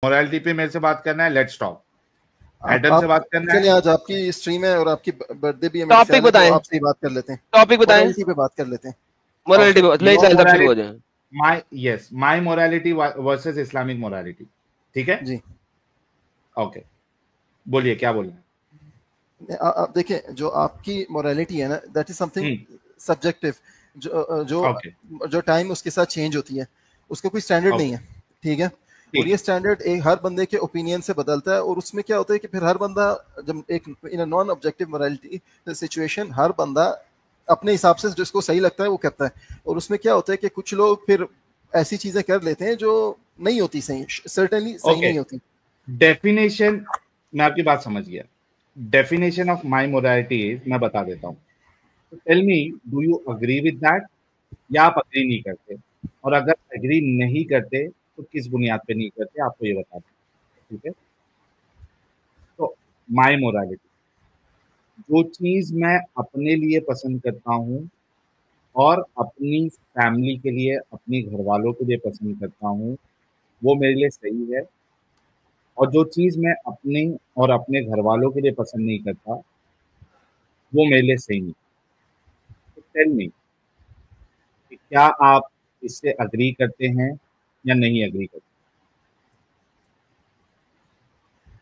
Morality पे मेरे से बात करना है, लेट्स टॉक। एडम से बात करना है। चलिए आज आपकी स्ट्रीम है और आपकी बर्थडे भी है, टॉपिक बताएं, आपसे ही बात कर लेते हैं। टॉपिक बताएं, मोरालिटी पे बात कर लेते हैं। मोरालिटी पे ले चल तब शुरू हो जाए। My morality versus Islamic morality, ठीक है जी ओके, बोलिए क्या बोलना है। आप देखिए, जो आपकी मोरालिटी है ना, दैट इज समथिंग सब्जेक्टिव, जो टाइम उसके साथ चेंज होती है, उसका कोई स्टैंडर्ड नहीं है, ठीक है। और ये स्टैंडर्ड एक हर बंदे के ओपिनियन से बदलता है, और उसमें क्या होता है कि फिर हर बंदा जब एक in non objective morality situation, हर बंदा अपने हिसाब से जिसको सही लगता है वो करता है। और उसमें क्या होता है कि कुछ लोग फिर ऐसी चीजें कर लेते हैं जो नहीं होती सही, सर्टेनली सही नहीं होती। डेफिनेशन, मैं आपकी बात समझ गया। Definition of my morality is, मैं बता देता हूँ। Tell me, do you agree with that, या आप अग्री नहीं करते, और अगर अग्री नहीं करते तो किस बुनियाद पे नहीं करते, आपको ये बता दें, ठीक है। तो माय मोरालिटी, जो चीज मैं अपने लिए पसंद करता हूँ और अपनी फैमिली के लिए, अपने घर वालों के लिए पसंद करता हूँ, वो मेरे लिए सही है। और जो चीज मैं अपने और अपने घर वालों के लिए पसंद नहीं करता, वो मेरे लिए सही नहीं। तो टेल मी कि क्या आप इससे अग्री करते हैं या नहीं अग्री करते।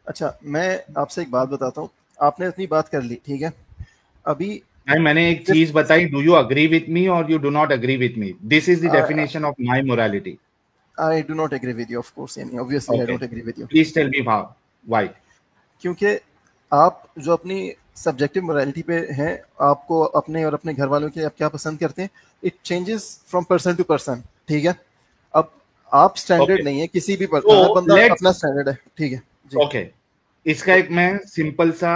अच्छा, मैं आपसे एक बात बताता हूँ, आपने अपनी बात कर ली, ठीक है। अभी नहीं, मैंने एक चीज बताई, do you agree with me और you do not agree with me, this is the definition of my morality. I do not agree with you, of course, यानी obviously I don't agree with you. Please tell me why. क्योंकि आप जो अपनी subjective morality पे हैं, आपको अपने और अपने घर वालों के आप क्या पसंद करते हैं, it changes from person to person, ठीक है। अब आप स्टैंडर्ड नहीं है किसी भी हर बंदा अपना स्टैंडर्ड है, ठीक है जी। ओके, इसका एक मैं सिंपल सा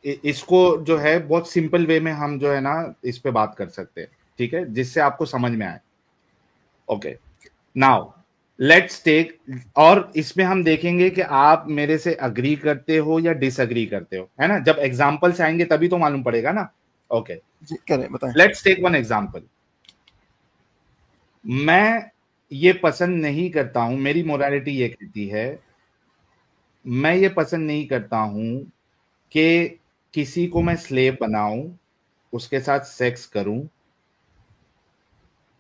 इसको जो है बहुत सिंपल वे में हम जो है ना इस पे बात कर सकते हैं, ठीक है, जिससे आपको समझ में आए। ओके, नाउ लेट्स टेक, और इसमें हम देखेंगे कि आप मेरे से अग्री करते हो या डिसअग्री करते हो, है ना। जब एग्जांपल्स आएंगे तभी तो मालूम पड़ेगा ना। ओके जी, करें, बताएं। Let's take one example. मैं ये पसंद नहीं करता हूं, मेरी मोरालिटी ये कहती है, मैं ये पसंद नहीं करता हूं कि किसी को मैं स्लेव बनाऊं, उसके साथ सेक्स करूं,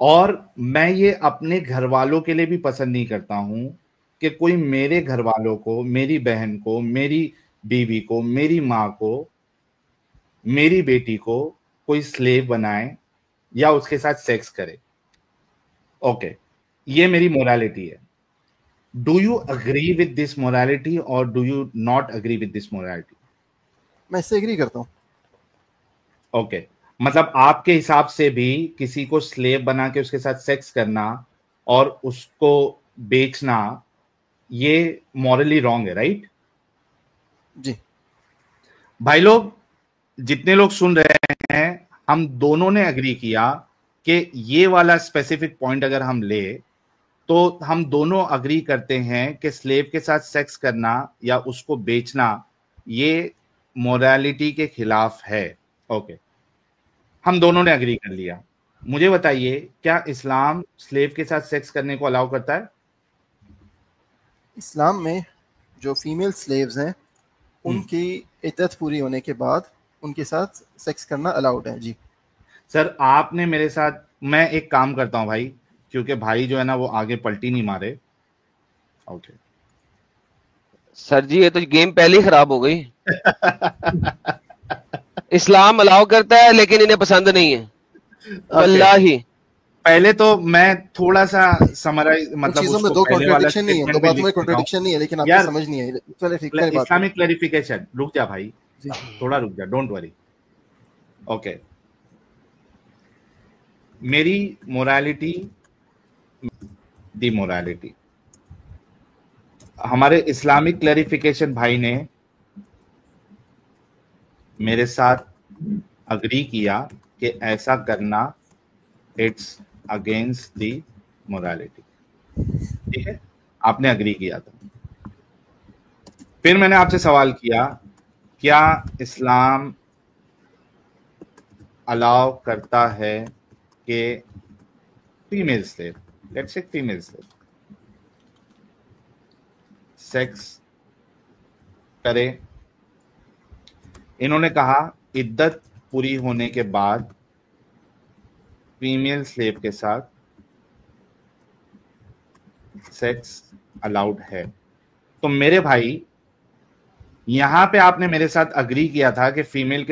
और मैं ये अपने घर वालों के लिए भी पसंद नहीं करता हूं कि कोई मेरे घर वालों को, मेरी बहन को, मेरी बीवी को, मेरी माँ को, मेरी बेटी को कोई स्लेव बनाए या उसके साथ सेक्स करे। ओके, ये मेरी मोरालिटी है। Do you agree with this morality और do you not agree with this morality. मैं इससे एग्री करता हूँ। ओके, मतलब आपके हिसाब से भी किसी को स्लेव बना के उसके साथ सेक्स करना और उसको बेचना, ये मॉरली रॉन्ग है, राइट। जी भाई लोग, जितने लोग सुन रहे हैं, हम दोनों ने अग्री किया कि ये वाला स्पेसिफिक पॉइंट अगर हम ले तो हम दोनों अग्री करते हैं कि स्लेव के साथ सेक्स करना या उसको बेचना ये मोरालिटी के खिलाफ है। ओके, हम दोनों ने अग्री कर लिया। मुझे बताइए, क्या इस्लाम स्लेव के साथ सेक्स करने को अलाउ करता है। इस्लाम में जो फीमेल स्लेव्स हैं, उनकी इद्दत पूरी होने के बाद उनके साथ सेक्स करना अलाउड है। जी सर, आपने मेरे साथ, मैं एक काम करता हूं भाई, क्योंकि भाई जो है ना वो आगे पलटी नहीं मारे। ओके सर जी, ये तो गेम पहले ही खराब हो गई। इस्लाम अलाउ करता है लेकिन इन्हें पसंद नहीं है, वल्लाही। पहले तो मैं थोड़ा सा समराइज, मतलब चीजों में उसको दो पहले वाला कॉन्ट्रडिक्शन नहीं है, दो बातों में कॉन्ट्रडिक्शन नहीं है, लेकिन आपको समझ नहीं आई। चलिए ठीक है, इस्लामिक क्लैरिफिकेशन, रुक जा भाई, थोड़ा रुक जा, डोंट वरी। ओके, मेरी मोरालिटी, दी मोरालिटी, हमारे इस्लामिक क्लैरिफिकेशन भाई ने मेरे साथ अग्री किया कि ऐसा करना इट्स अगेंस्ट दी मोरालिटी, ठीक है, आपने अग्री किया था। फिर मैंने आपसे सवाल किया, क्या इस्लाम अलाउ करता है कि female slave, let's say female slave, sex करे। इन्होंने कहा इद्दत पूरी होने के बाद फीमेल स्लेव के साथ सेक्स अलाउड है। तो मेरे भाई, यहां पे आपने मेरे साथ अग्री किया था कि फीमेल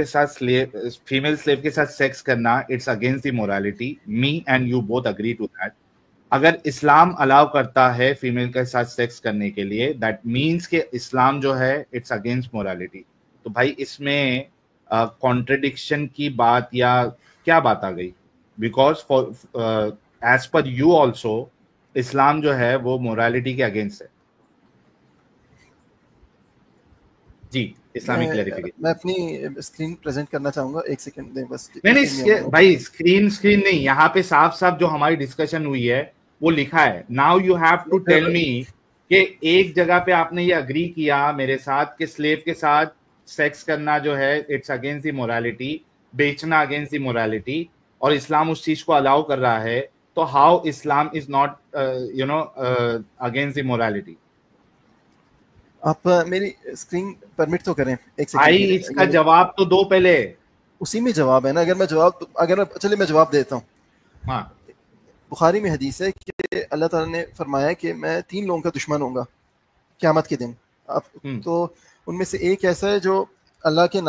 स्लेव के साथ सेक्स करना it's against the morality. Me and you both agree to that. अगर इस्लाम अलाउ करता है फीमेल के साथ सेक्स करने के लिए, दैट मीन्स कि इस्लाम जो है इट्स अगेंस्ट मोरालिटी। तो भाई इसमें कॉन्ट्रडिक्शन की बात या क्या बात आ गई? Because for as per you also Islam जो है वो मोरालिटी के अगेंस्ट है। जी, इस्लामिक क्लैरिफिकेशन। मैं अपनी स्क्रीन प्रेजेंट करना चाहूंगा, एक सेकंड दें बस। नहीं भाई, स्क्रीन नहीं, यहाँ पे साफ साफ जो हमारी डिस्कशन हुई है वो लिखा है। Now you have to tell me कि एक जगह पे आपने ये अग्री किया मेरे साथ कि स्लेव के साथ सेक्स करना जो है इट्स अगेंस्ट द मोरालिटी, बेचना अगेंस्ट द मोरालिटी, और इस्लाम उस चीज को अलाउ कर रहा है। तो how Islam is not against the morality? आप मेरी स्क्रीन परमिट तो करें एक सेकंड। भाई इसका जवाब तो दो पहले। उसी में जवाब है ना। चलिए मैं जवाब देता हूँ। हाँ, बुखारी में हदीस है कि अल्लाह ताला ने फरमाया कि मैं 3 लोगों का दुश्मन होऊंगा क़यामत के दिन। अब तो उनमें से एक ऐसा है जो अल्लाह का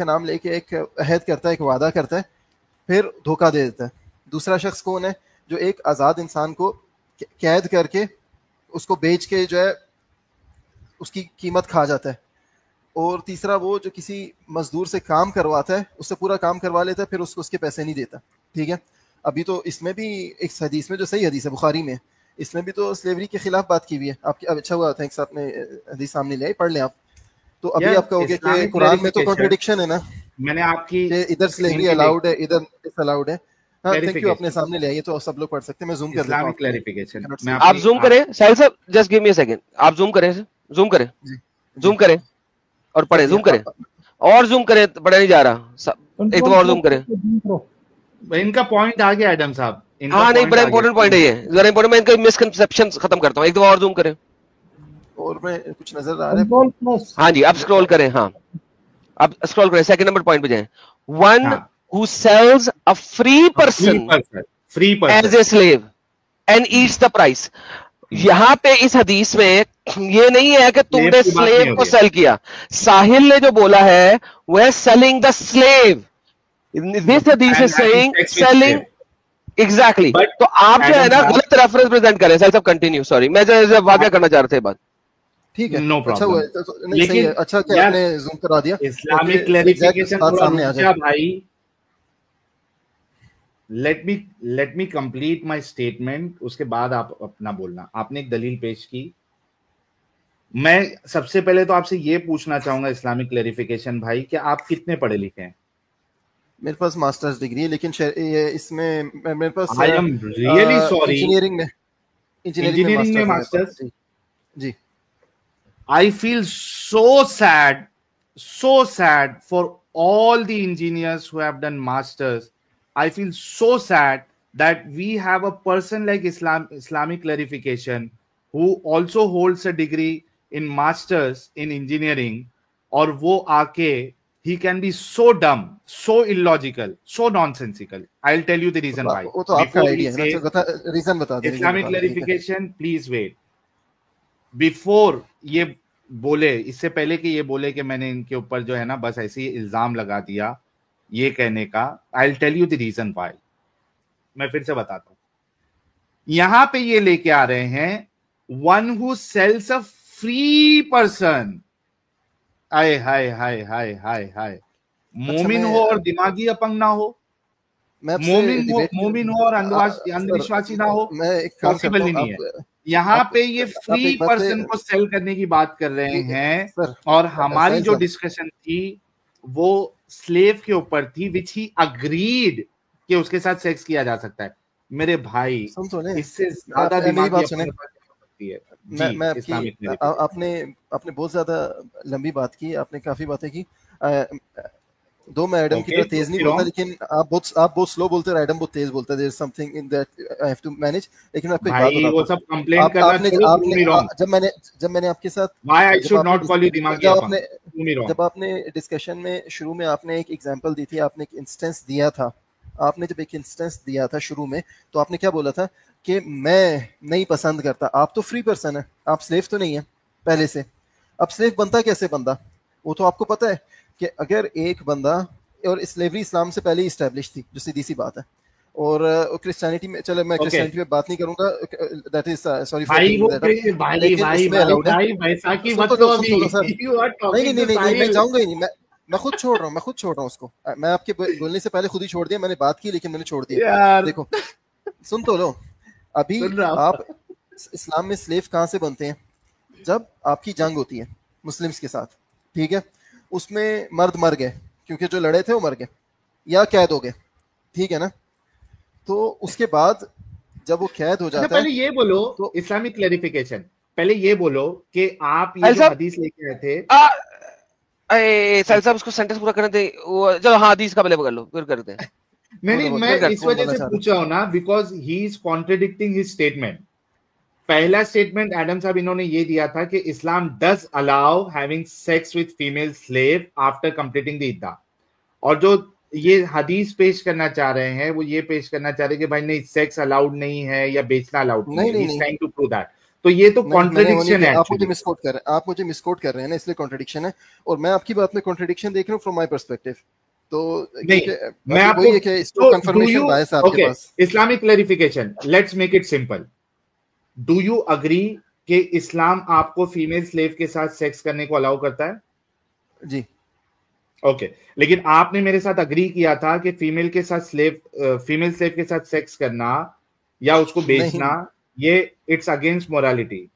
नाम लेके एक अहद करता है, एक वादा करता है, फिर धोखा दे देता है। दूसरा शख्स कौन है? जो एक आज़ाद इंसान को कैद करके उसको बेच के जो है उसकी कीमत खा जाता है। और तीसरा वो जो किसी मजदूर से काम करवाता है, उससे पूरा काम करवा लेता है, फिर उसको उसके पैसे नहीं देता। ठीक है, अभी तो इसमें भी एक हदीस में जो सही हदीस है बुखारी में, इसमें भी तो स्लेवरी के खिलाफ बात की हुई है। आपकी अच्छा हुआ था एक साथ में हदीस सामने ले आई, पढ़ लें आप। तो अभी आप कहोगे कि कुरान में तो कॉन्ट्रडिक्शन है ना। मैंने आपकी इधर स्लेवरी अलाउड है, इधर अलाउड है। हाँ, थैंक यू, अपने सामने ले आइए तो सब लोग पढ़ सकते हैं। मैं जूम कर देता हूं। क्लैरिफिकेशन आप जूम करें साहिल साहब, just give me a second. आप जूम करें और पढ़े, जूम करें और जूम करें, पढ़ा नहीं जा रहा, एक दो और जूम करें। इनका पॉइंट आ गया एडम साहब। हाँ नहीं, बड़ा इंपॉर्टेंट पॉइंट है ये, जरा इंपॉर्टेंट। मैं इनका मिसकंसेप्शन खत्म करता हूँ। एक दो और जूम करें। और मैं कुछ नजर आ रहा है? हाँ जी, आप स्क्रॉल करें। हाँ, आप स्क्रॉल करें, सेकंड नंबर पॉइंट पे जाएं। One who sells a free person as a slave and eats the price. यहाँ पे इस हदीस में ये नहीं है कि तुमने स्लेव को सेल किया। साहिल ने जो बोला है वह सेलिंग द स्लेव। दिस हदीस इज सेइंग सेलिंग एग्जैक्टली। तो आप जो है ना गलत रेफरेंस प्रेजेंट करें। साहिल साहब कंटिन्यू, सॉरी, मैं जो वाक़या करना चाह रहे थे बात। ठीक है, नो प्रॉब्लम। लेकिन अच्छा कि आपने जूम करा दिया। इस्लामिक क्लैरिफिकेशन सामने आ जाए भाई। Let me complete my statement, उसके बाद आप अपना बोलना। आपने एक दलील पेश की। मैं सबसे पहले तो आपसे ये पूछना चाहूंगा इस्लामिक क्लैरिफिकेशन भाई कि आप कितने पढ़े लिखे हैं? मेरे पास मास्टर्स डिग्री है, लेकिन इसमें मेरे पास I am really sorry, engineering में मास्टर्स। जी, I feel so sad for all the engineers who have done masters. I feel so sad that we have a person like Islamic clarification who also holds a degree in masters in engineering, और वो आके he can be so dumb, so illogical, so nonsensical. I'll tell you the reason why. वो तो आपका idea है ना, reason बता दीजिए। Islamic clarification, please wait. Before ये बोले, इससे पहले कि ये बोले कि मैंने इनके ऊपर जो है ना बस ऐसे ही इल्जाम लगा दिया ये कहने का, I will tell you the reason why. मैं फिर से बताता हूं। यहां पे ये लेके आ रहे हैं one who sells a free person. Hi hi hi hi hi hi. मोमिन हो और दिमागी अपंग ना हो, मोमिन हो और अंधविश्वासी ना हो, पॉसिबल ही नहीं है। यहाँ पे ये फ्री पर्सन को सेल करने की बात कर रहे हैं, और हमारी जो डिस्कशन थी वो स्लेव के ऊपर थी, विच ही अग्रीड कि उसके साथ सेक्स किया जा सकता है। मेरे भाई, इससे ज्यादा दिमाग आपने बहुत ज्यादा लंबी बात की, आपने काफी बातें की। दो मैं एडम की तरह तेज नहीं बोलता, लेकिन आप बहुत स्लो बोलते हो, एडम बहुत तेज बोलता है। There is something in that I have to manage. लेकिन मैं आपको एक बात बताता हूं, वो सब कंप्लेंट करना छोड़ो, जब मैंने आपके साथ why I should not call you दिमागियापन, जब आपने डिस्कशन में शुरू में आपने एक एग्जांपल दी थी, आपने एक इंस्टेंस दिया था, आपने जब एक इंस्टेंस दिया था शुरू में, तो आपने क्या बोला था कि मैं नहीं पसंद करता। आप तो फ्री पर्सन है, आप स्लेव तो नहीं है पहले से। अब स्लेव बनता कैसे बंदा, वो तो आपको पता है कि अगर एक बंदा, और स्लेवरी इस्लाम से पहले ही इस्टेब्लिश थी, जो सीधी सी बात है। और क्रिश्चियनिटी में, चलो मैं क्रिश्चियनिटी पे बात नहीं करूंगा, दैट इज सॉरी फॉर भाई, वैसा की मत लो अभी, यू आर टॉकिंग टू साहिल। मैं जाऊंगा ही नहीं, मैं खुद छोड़ रहा हूं उसको। मैं आपके बोलने से पहले खुद ही छोड़ दिया, मैंने बात की लेकिन मैंने छोड़ दिया। देखो, सुन तो लो, अभी आप इस्लाम में स्लेव कहां से बनते हैं? जब आपकी जंग होती है मुस्लिम्स के साथ, ठीक है, उसमें मर्द मर गए क्योंकि जो लड़े थे वो मर गए या कैद हो गए, ठीक है ना। तो उसके बाद जब वो कैद हो जाता है, पहले ये बोलो तो इस्लामिक क्लैरिफिकेशन, पहले ये बोलो कि आप ये जो हदीस लेके आए थे, साहिल साहब उसको सेंटेंस पूरा करने दे। चलो हाँ, हदीस का पहले कर लो, फिर करते हैं। नहीं, मैं इस वजह से पूछ रहा हूं ना, because he is contradicting his statement. पहला स्टेटमेंट एडम साहब इन्होंने ये दिया था कि Islam does allow having sex with female slave after completing the इद्दा, और जो ये हदीस पेश करना चाह रहे हैं वो ये पेश करना चाह रहे हैं कि भाई नहीं, सेक्स अलाउड नहीं है या बेचना अलाउड नहीं है। He is trying to prove that. तो ये तो कॉन्ट्रडिक्शन है। आप मुझे मिसकोट कर रहे हैं, आप मुझे मिसकोट कर रहे हैं ना, इसलिए कॉन्ट्रडिक्शन है। और मैं आपकी बात में कॉन्ट्रडिक्शन देख रहा हूं फ्रॉम माय पर्सपेक्टिव। तो नहीं, मैं आपको इसको कंफर्मेशन बायस आपके पास। Islamic clarification, let's make it simple. Do you agree कि इस्लाम आपको फीमेल स्लेव के साथ सेक्स करने को अलाउ करता है? जी। ओके, लेकिन आपने मेरे साथ अग्री किया था कि फीमेल स्लेव के साथ सेक्स करना या उसको बेचना, ये इट्स अगेंस्ट मोरालिटी।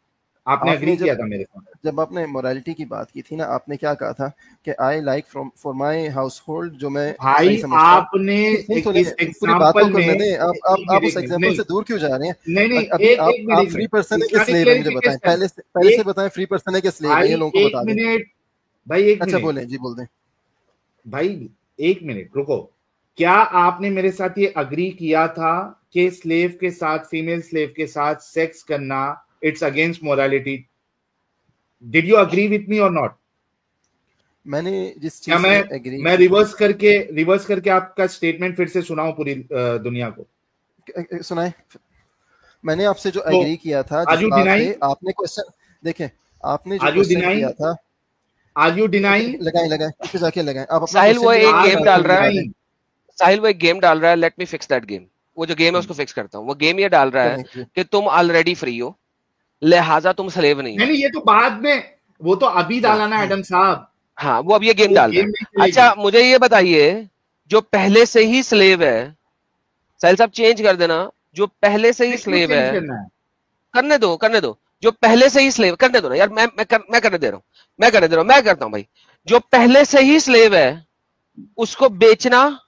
आपने अग्री किया था मेरे साथ। जब आपने मोरालिटी की बात की थी ना, आपने क्या कहा था कि I like for my house hold, जो मैं भाई आपने इस एग्जांपल में आप उस एग्जांपल से दूर क्यों जा रहे हैं? नहीं, अभी आप फ्री पर्सन है कि स्लेव है? मुझे बताएं, पहले से बताएं, फ्री पर्सन है कि स्लेव है? ये लोगों को बता दें भाई। अच्छा बोलें जी, बोल दें भाई। 1 मिनट रुको। क्या आपने मेरे साथ ये अग्री किया था कि स्लेव के साथ, फीमेल स्लेव के साथ सेक्स करना it's against morality? Did you agree with me और नॉट? मैंने जिस चीज से एग्री, मैं रिवर्स करके आपका स्टेटमेंट फिर से सुनाऊं पूरी दुनिया को? सुनाए। मैंने आपसे जो एग्री किया था, जिस बात पे आपने क्वेश्चन, देखें आपने जो क्वेश्चन किया था, आर यू डिनाइंग? लगाएं इस पे जाके लगाएं आप। साहिल वो एक गेम डाल रहा है, साहिल वो एक गेम डाल रहा है, let me fix that game. वो जो गेम है उसको फिक्स करता हूँ। वो गेम ये डाल रहा है कि तुम ऑलरेडी फ्री हो, लिहाजा तुम स्लेव नहीं हो। नहीं, ये तो बाद में, वो तो अभी डाला ना एडम साहब। हाँ, वो अब ये गेम डाल रहा है। अच्छा मुझे ये बताइए, जो पहले से ही स्लेव है, साहिल साहब चेंज कर देना, जो पहले से ही स्लेव है, करने दो, जो पहले से ही स्लेव, करने दो ना यार, मैं करने दे रहा हूँ, मैं करता हूँ भाई। जो पहले से ही स्लेव है, उसको बेचना,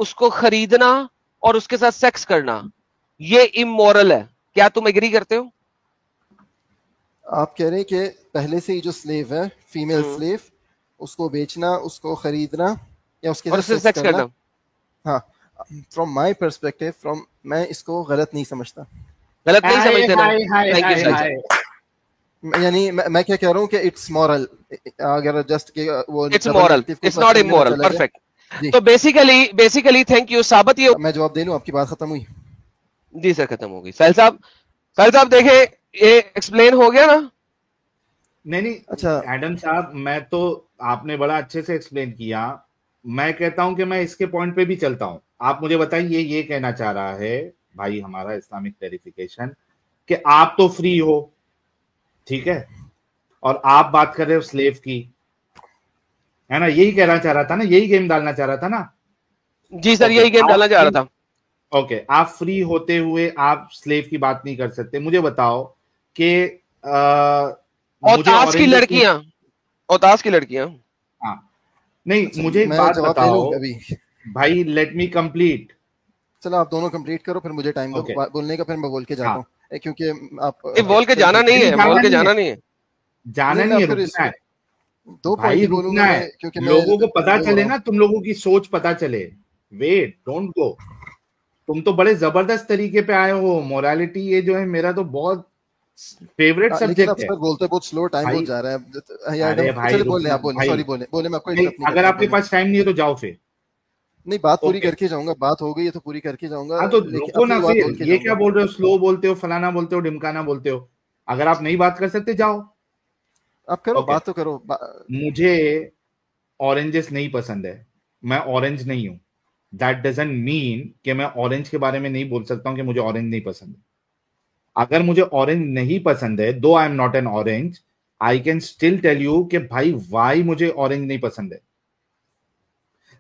उसको खरीदना और उसके साथ सेक्स करना, ये इमोरल है। क्या तुम एग्री करते हो? आप कह रहे हैं कि पहले से ही जो स्लेव है, फीमेल स्लेव, उसको बेचना, उसको खरीदना या उसके साथ सेक्स करना, हाँ, फ्रॉम माय पर्सपेक्टिव, मैं इसको गलत नहीं समझता। गलत नहीं समझते ना? थैंक यू साहिल। यानी मैं क्या कह रहा हूँ कि इट्स मॉरल, अगर जस्ट के वो it's moral, it's not immoral. Perfect. तो बेसिकली थैंक यू साबत। ये मैं जवाब दे लूं? आपकी बात खत्म हुई? जी सर, खत्म हो गई। साहिल साहब देखे, ये एक्सप्लेन हो गया ना? नहीं अच्छा एडम साहब, मैं तो, आपने बड़ा अच्छे से एक्सप्लेन किया। मैं कहता हूं कि मैं इसके पॉइंट पे भी चलता हूं। आप मुझे बताइए, ये कहना चाह रहा है भाई हमारा इस्लामिक क्लैरिफिकेशन कि आप तो फ्री हो, ठीक है, और आप बात कर रहे हो स्लेव की, है ना? यही कहना चाह रहा था ना, यही गेम डालना चाह रहा था ना? जी सर, यही गेम डालना चाह रहा था। ओके, आप फ्री होते हुए आप स्लेव की बात नहीं कर सकते। मुझे बताओ कि औतास की लड़कियां, हाँ, नहीं, मुझे एक बात बताओ भाई, लेट मी कंप्लीट। चलो आप दोनों कंप्लीट करो, फिर मुझे टाइम दो बोलने का, फिर मैं बोल के जाता हूँ। क्योंकि आप बोल के जाना नहीं है, बोल के जाना नहीं है, जाना नहीं है, रुकना है। दो पॉइंट बोलूंगा मैं, क्योंकि लोगों को पता चले ना, तुम लोगों की सोच पता चले। Wait, don't go. तुम तो बड़े जबरदस्त तरीके पे आए हो। मोरालिटी ये जो है मेरा तो बहुत फेवरेट सब्जेक्ट है। बोलते बहुत स्लो, टाइम बहुत जा रहा है यार। अरे भाई बोले आप, बोले, सॉरी, बोले मैं आपको नहीं, अगर आपके पास टाइम नहीं है तो जाओ फिर। नहीं, बात पूरी करके जाऊंगा, बात हो गई है तो पूरी करके जाऊंगा। हाँ तो रुको ना फिर, ये क्या बोल रहे हो? स्लो बोलते हो, फलाना बोलते हो, ढिमकाना बोलते हो। अगर आप नहीं बात कर सकते जाओ, आप करो, बात तो करो। मुझे ऑरेंजेस नहीं पसंद है, मैं ऑरेंज नहीं हूं। दैट डजंट मीन कि मैं ऑरेंज के बारे में नहीं बोल सकता हूं कि मुझे ऑरेंज नहीं पसंद है। अगर मुझे ऑरेंज नहीं पसंद है, though I am not an orange, I can still tell you कि भाई वाई मुझे ऑरेंज नहीं पसंद है।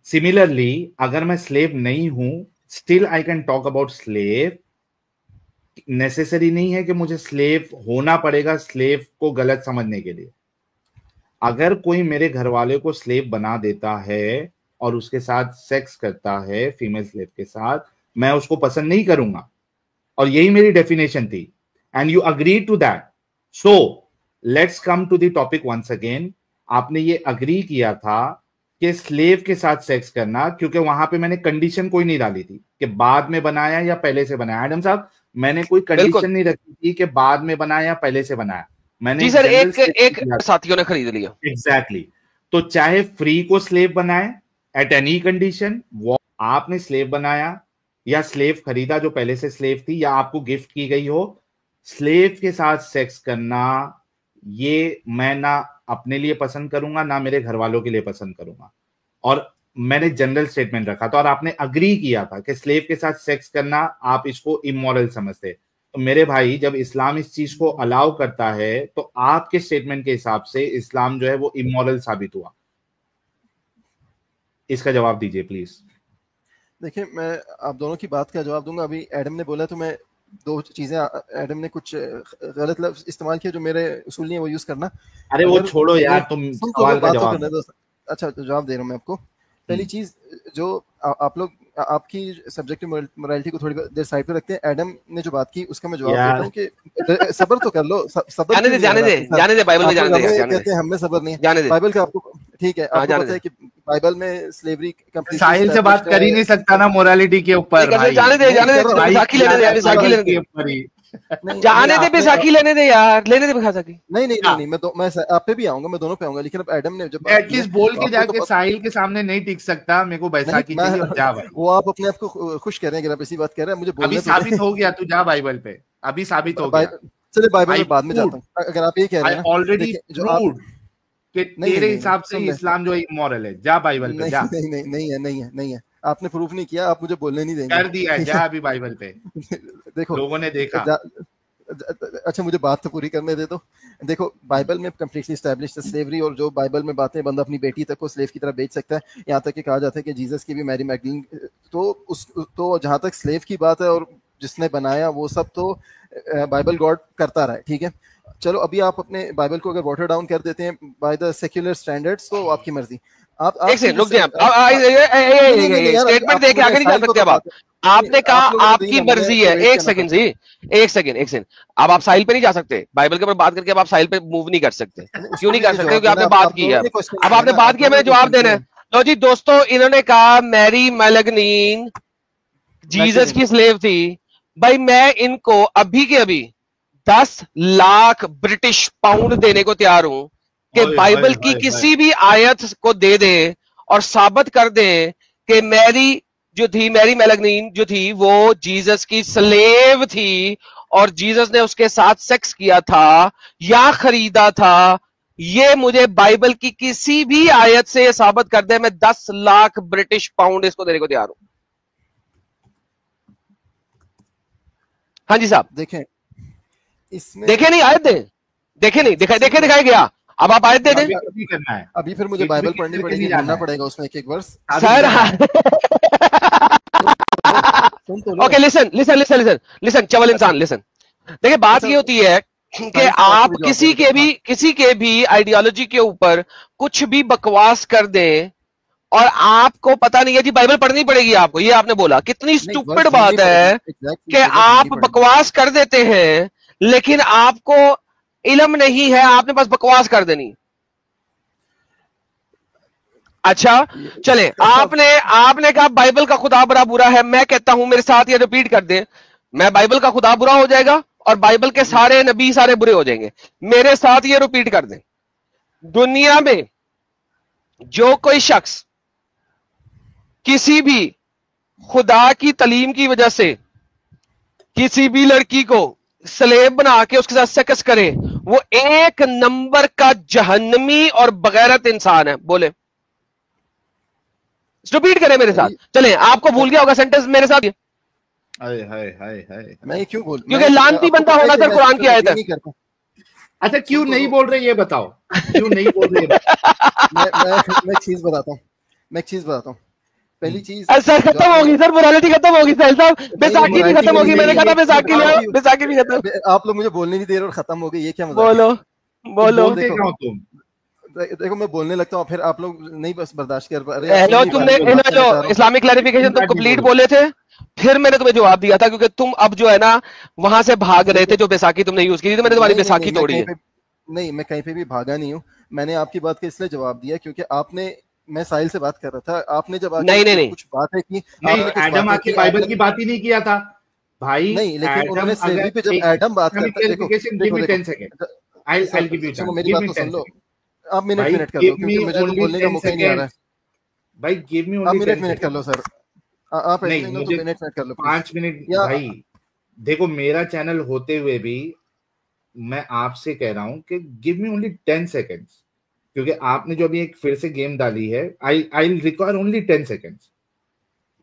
सिमिलरली अगर मैं स्लेव नहीं हूं, still I can talk about slave. Necessary नहीं है कि मुझे स्लेव होना पड़ेगा स्लेव को गलत समझने के लिए। अगर कोई मेरे घर वाले को स्लेव बना देता है और उसके साथ सेक्स करता है, फीमेल स्लेव के साथ, मैं उसको पसंद नहीं करूंगा। और यही मेरी डेफिनेशन थी, and you agree to that. So let's come to the topic once again. आपने ये अग्री किया था कि स्लेव के साथ सेक्स करना, क्योंकि वहां पे मैंने कंडीशन कोई नहीं डाली थी कि बाद में बनाया या पहले से बनाया। एडम साहब, मैंने कोई कंडीशन नहीं रखी थी कि बाद में बनाया या पहले से बनाया। मैंने जी सर, एक साथियों ने खरीद लिया। एग्जैक्टली। तो चाहे फ्री को स्लेव बनाए एट एनी कंडीशन, वो आपने स्लेव बनाया या स्लेव खरीदा जो पहले से स्लेव थी, या आपको गिफ्ट की गई हो, स्लेव के साथ सेक्स करना ये मैं ना अपने लिए पसंद करूंगा ना मेरे घर वालों के लिए पसंद करूंगा। और मैंने जनरल स्टेटमेंट रखा था और आपने अग्री किया था कि स्लेव के साथ सेक्स करना आप इसको इमोरल समझते। तो मेरे भाई, जब इस्लाम इस चीज को अलाउ करता है तो आपके स्टेटमेंट के हिसाब से इस्लाम जो है वो इमोरल साबित हुआ। इसका जवाब दीजिए प्लीज। देखिए, मैं आप दोनों की बात का जवाब दूंगा। अभी एडम ने बोला तो मैं दो चीजें, एडम ने कुछ गलत लफ्ज इस्तेमाल किया जो मेरे उसूल नहीं है वो यूज करना। अरे वो छोड़ो यार, तुम सवाल का जवाब दो। अच्छा, जवाब दे रहा हूं मैं आपको। पहली चीज जो आप लोग आपकी सब्जेक्टिव मोरालिटी को थोड़ी देर साइड पे रखते हैं। एडम ने जो बात की उसका मैं जवाब देता हूं कि सब्र तो कर लो। सब्र जाने दे बाइबल में जाने दे। कहते हैं हमें सब्र नहीं है बाइबल का। आपको ठीक है, आपको पता है कि बाइबल में स्लेवरी कंप्लीट। साहिल से बात कर ही नहीं सकता ना मोरालिटी के ऊपर। जाने दे बैसाखी लेने दे, बैसाखी लेने दे, जाने दे, बैसाखी लेने दे यार, लेने दे बैसाखी। नहीं, मैं आप पे भी आऊंगा, मैं दोनों पे आऊंगा। लेकिन अब एडम ने जब एटलीस्ट बोल के जाके साहिल के सामने नहीं टिक सकता, मेरे को बैसाखी चाहिए, जा भाई। वो आप अपने आप को खुश कह रहे हैं, अगर आप ऐसी बात कह रहे हैं। मुझे अभी साबित हो गया, तू जा बाइबल पे, अभी साबित हो गया। चलिए बाइबल में बाद में जाता हूँ। अगर आप ये कह रहे हैं ऑलरेडी कि तेरे हिसाब से इस्लाम जो इमोरल है, जा बाइबल पे जा। नहीं है, आपने प्रूफ नहीं किया, आप मुझे बोलने नहीं देंगे। कर दिया, जा अभी बाइबल पे। देखो, लोगों ने देखा। अच्छा, मुझे बात तो पूरी करने दे दो। देखो, बाइबल में कंप्लीटली एस्टैब्लिश्ड स्लेवरी, और जो बाइबल में बातें बंदा अपनी बेटी तक को स्लेव की तरह बेच सकता है। यहाँ तक कि कहा जाता है कि जीसस की भी मैरी मैगडलीन, तो जहाँ तक स्लेव की बात है और जिसने बनाया वो सब तो बाइबल गॉड करता रहा है। ठीक है, चलो अभी आप अपने बाइबल को अगर वाटर डाउन कर देते हैं बाय द सेक्युलर स्टैंडर्ड्स तो आपकी मर्जी। आप एक सेकंड रुक जाइए, स्टेटमेंट देके आगे नहीं जा सकते। अब आपने कहा आपकी मर्जी है। एक सेकंड, अब आप साहिल पे नहीं जा सकते। बाइबल के ऊपर बात करके अब आप साहिल पे मूव नहीं कर सकते। क्यों नहीं कर सकते? क्योंकि आपने बात की है। अब आपने बात की, मैंने जवाब देना है। लो जी दोस्तों, इन्होंने कहा मैरी मैगडलीन जीसस की स्लेव थी। भाई मैं इनको अभी के अभी 10 लाख ब्रिटिश पाउंड देने को तैयार हूं कि बाइबल की किसी भी आयत को दे दें और साबित कर दें कि मैरी मैगडलीन जो थी वो जीसस की स्लेव थी और जीसस ने उसके साथ सेक्स किया था या खरीदा था। ये मुझे बाइबल की किसी भी आयत से साबित कर दे, मैं 10 लाख ब्रिटिश पाउंड इसको देने को तैयार हूं। हाँ जी साहब, देखें इसमें, देखे नहीं आयत दे, देखे नहीं, दिखाया गया। अब आप आयत दे दें। अभी फिर मुझे बाइबल पढ़नी पड़ेगी, जानना पड़ेगा उसमें एक वर्स। सर ओके, लिसन चवल इंसान, लिसन। देखिए बात ये होती है कि आप किसी के भी आइडियोलॉजी के ऊपर कुछ भी बकवास कर दें और आपको पता नहीं है जी बाइबल पढ़नी पड़ेगी आपको। ये आपने बोला, कितनी स्टूपिड बात है कि आप बकवास कर देते हैं लेकिन आपको इल्म नहीं है, आपने बस बकवास कर देनी। अच्छा चले, आपने कहा बाइबल का खुदा बड़ा बुरा है, मैं कहता हूं मेरे साथ ये रिपीट कर दे, मैं बाइबल का खुदा बुरा हो जाएगा और बाइबल के सारे नबी सारे बुरे हो जाएंगे। मेरे साथ ये रिपीट कर दे, दुनिया में जो कोई शख्स किसी भी खुदा की तलीम की वजह से किसी भी लड़की को स्लेव बना के उसके साथ सेक्स करे, वो एक नंबर का जहन्नमी और बगैरत इंसान है। बोले, रिपीट करें मेरे साथ। चले, आपको भूल गया होगा सेंटेंस, मेरे साथ मैं क्यों बोल, क्योंकि लानती बंदा होना सर कुरान की आयत है। अच्छा क्यों नहीं बोल रहे ये बताओ, क्यों नहीं बोल रहे? मैं एक चीज बताता हूँ। पहली चीज सर खत्म होगी, सर मोरालिटी खत्म होगी सर साहब, बैसाखी भी खत्म होगी। मैंने कहा था बैसाखी ले आओ, बैसाखी भी खत्म। आप लोग मुझे बोलने नहीं दे रहे और खत्म हो गई, ये क्या मजाक? बोलो देखो मैं बोलने लगता हूँ फिर आप लोग नहीं बस बर्दाश्त कर पा रहे। हेलो, तुमने जो इस्लामिक क्लैरिफिकेशन तुम कंप्लीट बोले थे, फिर मैंने तुम्हें जवाब दिया था, क्योंकि तुम अब जो है ना वहां से भाग रहे थे, जो बैसाखी तुमने यूज की थी, तो मैंने तुम्हारी बैसाखी तोड़ी है। नहीं, मैं कहीं पे भी भागा नहीं हूँ। मैंने आपकी बात का इसलिए जवाब दिया क्योंकि आपने, मैं साहिल से बात कर रहा था, आपने जब नहीं कुछ बात है कि एडम आके बाइबल की बात ही नहीं किया था भाई। नहीं, लेकिन उन्होंने स्लेवरी पे जब एडम बात करता है, देखो मेरी बात तो सुन लो, आप मिनट कर लो, क्योंकि मुझे तो बोलने का मौका नहीं आ रहा है भाई। गिव मी ओनली मिनट कर लो सर, आप मिनट कर लो 5 मिनट भाई। देखो मेरा चैनल होते हुए भी मैं आपसे कह रहा हूं कि गिव मी ओनली 10 सेकेंड्स, क्योंकि आपने जो अभी एक फिर से गेम डाली है, आई रिक्वायर ओनली 10 सेकेंड्स।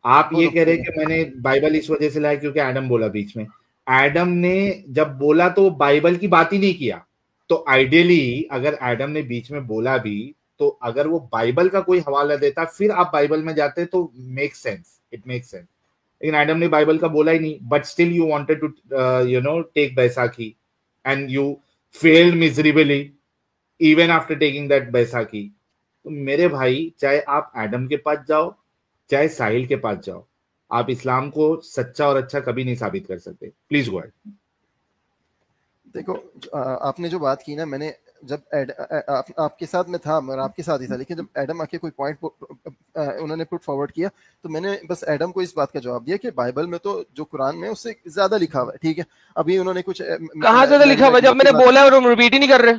आप ये कह रहे हैं कि मैंने बाइबल इस वजह से लाया क्योंकि एडम बोला बीच में। एडम ने जब बोला तो बाइबल की बात ही नहीं किया। तो आइडियली अगर एडम ने बीच में बोला भी, तो अगर वो बाइबल का कोई हवाला देता फिर आप बाइबल में जाते तो make sense, it make sense. लेकिन एडम ने बाइबल का बोला ही नहीं, but still you wanted to take baisakhi and you failed miserably even after taking that baisakhi. तो मेरे भाई, चाहे आप एडम के पास जाओ चाहे साहिल के पास जाओ, आप इस्लाम को सच्चा और अच्छा कभी नहीं साबित कर सकते। Please go ahead. देखो आपने जो बात की ना, मैंने जब आपके साथ में था और आपके साथ ही था, लेकिन जब एडम आके कोई पॉइंट उन्होंने पुट फॉरवर्ड किया तो मैंने बस एडम को इस बात का जवाब दिया कि बाइबल में तो जो कुरान में उससे ज्यादा लिखा हुआ है। ठीक है, अभी उन्होंने कुछ कहाँ ज्यादा लिखा हुआ है? जब मैंने बोला और रिपीट ही नहीं कर रहे।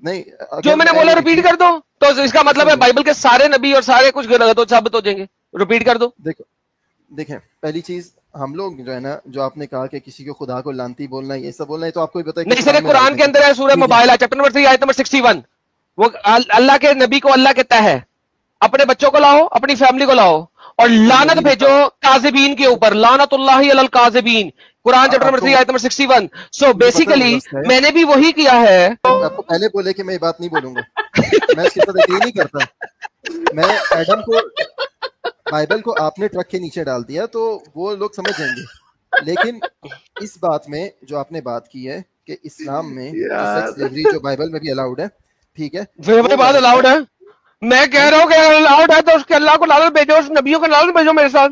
नहीं, जो मैंने बोला रिपीट कर दो, तो इसका मतलब है बाइबल के सारे नबी और सारे कुछ गलत साबित हो जाएंगे। रिपीट कर दो। देखो देखें, पहली चीज हम लोग जो है ना, जो आपने कहा कि किसी को खुदा को लानती बोलना है, ये सब बोलना है, तो आपको बताया नहीं सर, कुरान के अंदर है, सूरह मोबाइल चैप्टर नंबर 3 आयत नंबर 61, वो अल्लाह के नबी को अल्लाह कहता है अपने बच्चों को लाओ, अपनी फैमिली को लाओ और लानत भेजो काज़िबीन के ऊपर, लानतुल्लाहि अलल काज़िबीन, कुरान चैप्टर नंबर 3 आयत नंबर 61। सो बेसिकली मैंने भी वही किया है। आपको पहले बोले कि मैं ये बात नहीं बोलूंगा, मैं इसके साथ एग्री नहीं करता। मैं एडम को, बाइबल को आपने ट्रक के नीचे डाल दिया तो वो लोग समझ जाएंगे, लेकिन इस बात में जो आपने बात की है कि इस्लाम में सेक्स स्लेवरी जो बाइबल में भी अलाउड है, ठीक है, वो बात अलाउड है। मैं कह रहा हूँ कि अलाउड है तो उसके अल्लाह को लानत भेजो, उस नबियों को लानत भेजो मेरे साथ।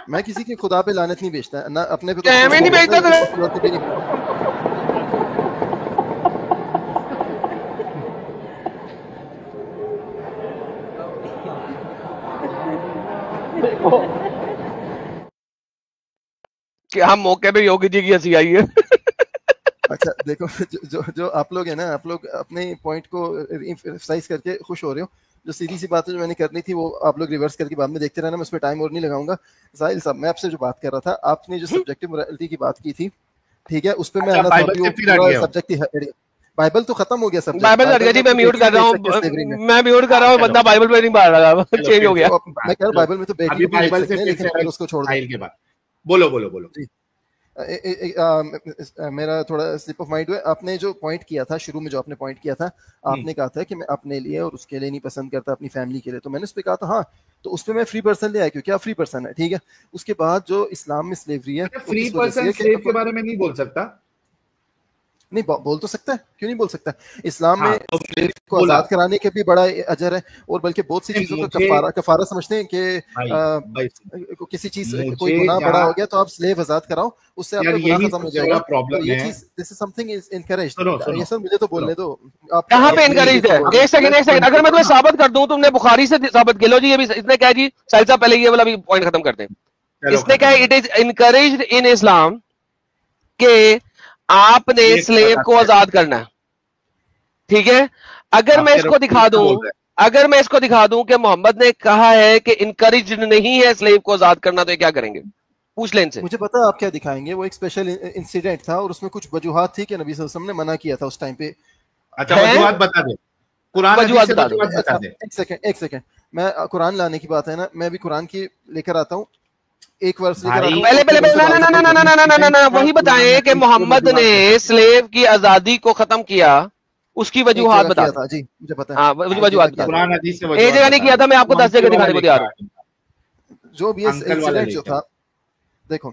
मैं किसी के खुदा पे लानत नहीं भेजता ना, अपने पे तो मैं नहीं भेजता। कि हम मौके पे योगी जी की हंसी आई है। अच्छा देखो, जो आप लोग है ना, आप लोग अपने पॉइंट को एम्फसाइज करके खुश हो रहे हो। जो सीधी सी बात है जो मैंने करनी थी वो आप लोग रिवर्स करके बाद में देखते रहना, मैं उस पर टाइम और नहीं लगाऊंगा। साहिल साहब, मैं आपसे जो बात कर रहा था, आपने जो सब्जेक्टिव मोरालिटी की बात की थी, ठीक है, उस पर मैं आना था। सब्जेक्ट बाइबल तो खत्म हो गया, सब बाइबल हट गया जी। मैं म्यूट कर रहा हूँ, मैं म्यूट कर रहा हूँ, बंदा बाइबल पे नहीं पढ़ रहा, चेंज हो गया। मैं कह रहा हूँ बाइबल में तो बाइबल से लेकिन उसको छोड़ दो। बोलो बोलो बोलो। मेरा थोड़ा स्लिप ऑफ माइंड हुआ। आपने जो पॉइंट किया था शुरू में, जो आपने पॉइंट किया था, आपने कहा था कि मैं अपने लिए और उसके लिए नहीं पसंद करता, अपनी फैमिली के लिए। तो मैंने उस पर कहा था हाँ, तो उस पर मैं फ्री पर्सन ले आया क्योंकि आप फ्री पर्सन है, ठीक है। उसके बाद जो इस्लाम में स्लेवरी है, फ्री पर्सन स्लेव के बारे में नहीं बोल सकता। नहीं बोल तो सकता है, क्यों नहीं बोल सकता? इस्लाम में स्लेव को आजाद कराने के भी बड़ा अजर है, और बल्कि बहुत सी चीजों का कफारा समझते हैं कि किसी चीज कोई गुनाह बड़ा हो गया तो आप स्लेव आजाद कराओ, उससे आपका गुनाह खत्म हो जाएगा। तो ये चीज this is something is encouraged. ये सर मुझे तो बोलने दो, आप कहां पे एनकरेज्ड है? एक सेकंड, अगर मैं तुम्हें साबित कर दूं, तुमने बुखारी से साबित कर लो जी, ये भी इसने क्या जी साहिल साहब, पहले ये वाला भी पॉइंट खत्म करते हैं। इसने कहा इट इज इनकरेज्ड इन इस्लाम के आपने स्लेव को आजाद करना है, ठीक है? अगर मैं इसको दिखा दूं कि मोहम्मद ने कहा है कि इनकरेज्ड नहीं है स्लेव को आजाद करना, तो ये क्या करेंगे? पूछ लें इनसे। मुझे पता है आप क्या दिखाएंगे, वो एक स्पेशल इंसिडेंट था और उसमें कुछ वजूहात थी कि नबी सल्लल्लाहु अलैहि वसल्लम ने मना किया था उस टाइम पे। अच्छा, वजूहात बता दे, कुरान हदीस से वजूहात बता दे। एक सेकंड, मैं कुरान लाने की बात है ना, मैं भी कुरान की लेकर आता हूँ, एक वर्ष लेकर आता हूँ। पहले वही बताएं कि मोहम्मद ने स्लेव की आजादी को खत्म किया, उसकी वजूहात बता था जी, मुझे पता है। हाँ, वजूहात बता। कुरान हदीस से एक जगह नहीं किया था, मैं आपको 10 जगह दिखाने को तैयार हूं। जो भी इंसिडेंट जो था, देखो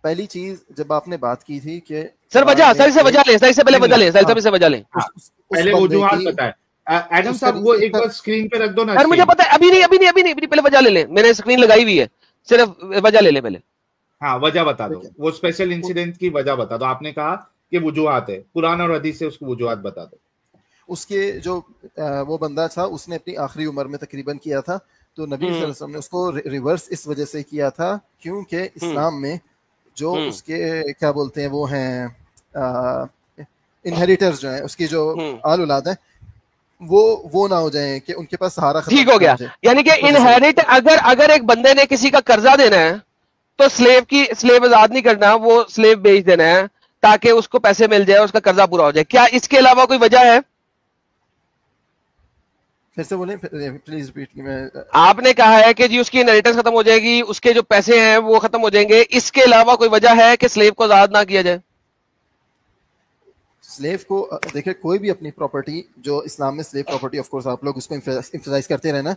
पहली चीज जब आपने बात की थी कि सर सही से वजह लें, पहले वजूहात बताएं। एडम साहब वो एक बार स्क्रीन पे रख दो ना। सर मुझे पता है, अभी नहीं, पहले वजह ले लें, मैंने स्क्रीन लगाई हुई है, सिर्फ वजह ले लें पहले। हाँ, वजह बता दो, वो स्पेशल इंसिडेंट की वजह बता दो। आपने कहा कि वजूहात है, कुरान और हदीस से उसकी वजूहात बता दो। उसके जो वो बंदा था, उसने अपनी आखिरी उम्र में तकरीबन किया था, तो नबी सल्लल्लाहु अलैहि वसल्लम ने उसको रिवर्स इस वजह से किया था क्योंकि इस्लाम में जो उसके क्या बोलते हैं वो हैं इनहेरिटर्स जो हैं, उसकी जो आल औलाद है, वो ना हो जाए कि उनके पास सहारा खत्म। ठीक हो गया, यानी कि इनहेरिट अगर एक बंदे ने किसी का कर्जा देना है तो स्लेव आजाद नहीं करना, वो स्लेव बेच देना है ताकि उसको पैसे मिल जाए, उसका कर्जा पूरा हो जाए। क्या इसके अलावा कोई वजह है? फिर से बोलें प्लीज रिपीट। आपने कहा है कि जी उसकी इनहेरिटेंस खत्म हो जाएगी, उसके जो पैसे हैं वो खत्म हो जाएंगे, इसके अलावा कोई वजह है कि स्लेव को आजाद ना किया जाए? स्लेव को देखिए, कोई भी अपनी प्रॉपर्टी जो इस्लाम में स्लेव प्रॉपर्टी, ऑफ कोर्स आप लोग उसको एम्फसाइज करते रहना,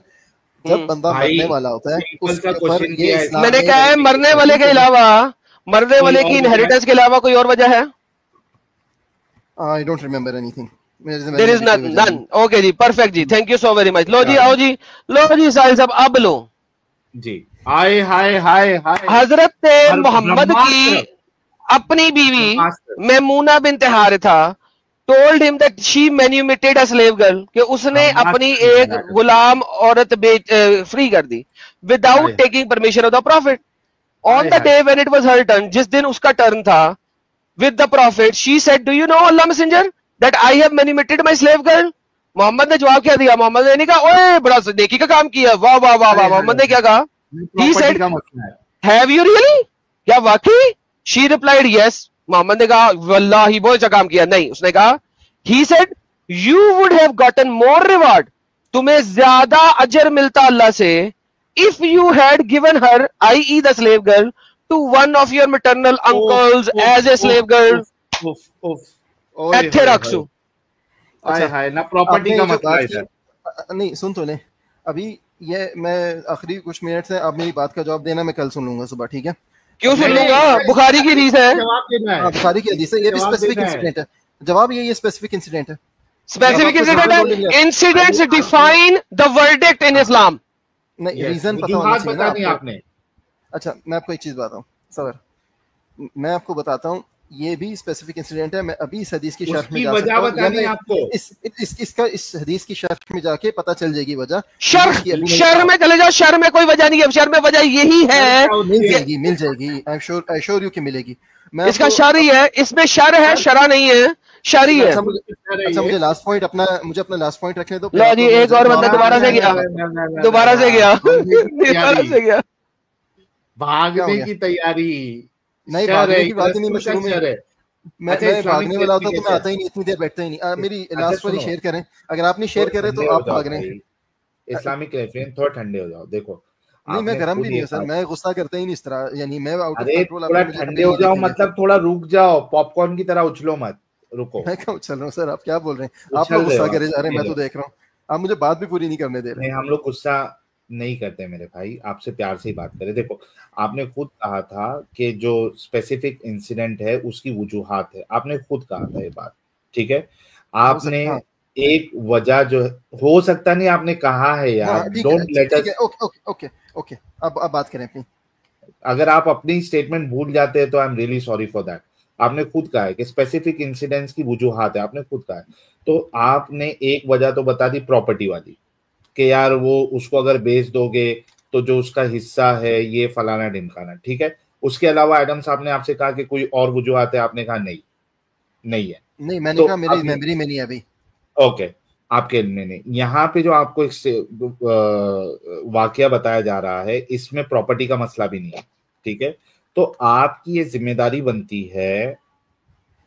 जब बंदा मरने वाला होता है उसके ऊपर ये मैंने कहा है मरने वाले के अलावा, मरने वाले की इनहेरिटेंस के अलावा कोई और वजह है? I don't remember anything. There is none. Okay जी, perfect जी, thank you so very much। लो जी, आओ जी, लो जी साहिल साहब, अब लो जी। हाय हाय हाय हाय। हजरत मोहम्मद की अपनी बीवी Maimoona bint हारिथा told him that she manumitted a slave girl, कि उसने अपनी एक गुलाम औरत फ्री कर दी without taking permission of the prophet on the day when it was her turn। जिस दिन उसका टर्न था with the prophet, she said, do you know Allah messenger that I have manumitted my slave girl। Mohammad ने जवाब क्या दिया? मोहम्मद ने नहीं कहा ओए बड़ा नेकी का काम किया, वाह वाह वाह वाह। मोहम्मद ने क्या कहा? He said, have you really? क्या वाकई? She replied yes। मोहम्मद ने कहा वल्लाही बहुत अच्छा काम किया। नहीं, उसने कहा he said you would have gotten more reward, तुम्हें ज्यादा अजर मिलता अल्लाह से if you had given her, i.e. the slave girl, to one of your maternal uncles as a slave girl। ऐथे रख सू। अच्छा ना, प्रॉपर्टी का मसला है। नहीं सुन तो ले, अभी ये मैं आखिरी कुछ मिनट से आप मेरी बात का जवाब देना, मैं कल सुन लूंगा सुबह, ठीक है? क्यों सुन लूंगा? बुखारी की हदीस है, बुखारी की हदीस है, ये भी स्पेसिफिक इंसिडेंट है। जवाब ये स्पेसिफिक इंसिडेंट है। स्पेसिफिक इंसिडेंट है। Incidents define the verdict in Islam. नहीं, रीजन पता होना चाहिए ना आपने। अच्छा, मैं आपको एक चीज बताता हूँ सर, मैं आपको बताता हूँ, ये भी स्पेसिफिक इंसिडेंट है। मैं अभी इस हदीस की शर्ह में जा सकता हूं, आपको इस हदीस की शर्ह में जाके पता चल जाएगी वजह। शर्ह में चले जाओ, शर्ह में कोई वजह नहीं है, शर्ह में वजह यही है। मिल जाएगी आई श्योर यू कि मिलेगी। इसका शर ही है, इसमें शर है, शरा नहीं है, शरी है। अच्छा मुझे लास्ट पॉइंट अपना लास्ट पॉइंट रखने दो। लो जी, एक और बंदा दोबारा से गया भागने की तैयारी। नहीं, भागने की बात नहीं, मैं शुरू में मैं भागने वाला होता तो मैं आता ही नहीं, इतनी देर बैठता ही नहीं। मेरी लास्ट वाली शेयर करें, अगर आप नहीं शेयर करें तो आप भाग रहे हैं। इस्लामिक रेफरेंस थोड़ा ठंडे हो जाओ। देखो नहीं, मैं गर्म भी नहीं हूं सर, मैं गुस्सा करता ही नहीं इस तरह, यानी मैं आउट ऑफ कंट्रोल। थोड़ा ठंडे हो जाओ, मतलब थोड़ा रुक जाओ, पॉपकॉर्न की तरह उछलो मत, रुको। मैं क्या उछल रहा हूँ सर, आप क्या बोल रहे हैं? आप लोग गुस्सा करे जा रहे हैं, मैं तो देख रहा हूँ, आप मुझे बात भी पूरी नहीं करने दे रहे। हम लोग गुस्सा नहीं करते मेरे भाई, आपसे प्यार से ही बात करें। देखो आपने खुद कहा था कि जो स्पेसिफिक इंसिडेंट है उसकी वजूहात है, आपने खुद कहा था ये बात, ठीक है। आपने हाँ। एक वजह जो हो सकता नहीं, आपने कहा है यार, हाँ ठीक है, डोंट लेट ठीक अस। है, ओके ओके ओके ओके, अब बात करें अपनी। अगर आप अपनी स्टेटमेंट भूल जाते हैं तो आई am really sorry for that. आपने खुद कहा है कि स्पेसिफिक इंसिडेंट्स की वजूहात है, आपने खुद कहा है। तो आपने एक वजह तो बता दी प्रॉपर्टी वाली, कि यार वो उसको अगर बेच दोगे तो जो उसका हिस्सा है ये फलाना ढिमकाना, ठीक है। उसके अलावा एडम साहब ने आपसे कहा कि कोई और वजूहात है, आपने कहा नहीं, नहीं है। नहीं, मैंने तो कहा मेरी अभी मेमोरी में नहीं है अभी। ओके, आपके इल्म में, यहाँ पे जो आपको वाकया बताया जा रहा है इसमें प्रॉपर्टी का मसला भी नहीं है, ठीक है। तो आपकी ये जिम्मेदारी बनती है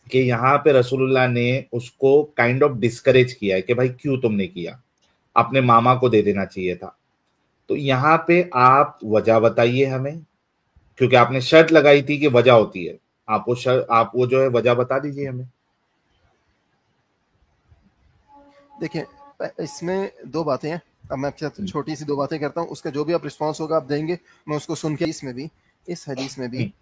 कि यहाँ पे रसूलुल्लाह ने उसको काइंड ऑफ डिस्करेज किया है कि भाई क्यों तुमने किया, अपने मामा को दे देना चाहिए था। तो यहाँ पे आप वजह बताइए हमें, क्योंकि आपने शर्त लगाई थी कि वजह होती है। आप वो जो है वजह बता दीजिए हमें। देखिए, इसमें दो बातें हैं। अब मैं आपके साथ छोटी सी दो बातें करता हूँ, उसका जो भी आप रिस्पॉन्स होगा आप देंगे, मैं उसको सुन के इसमें भी, इस हदीस में भी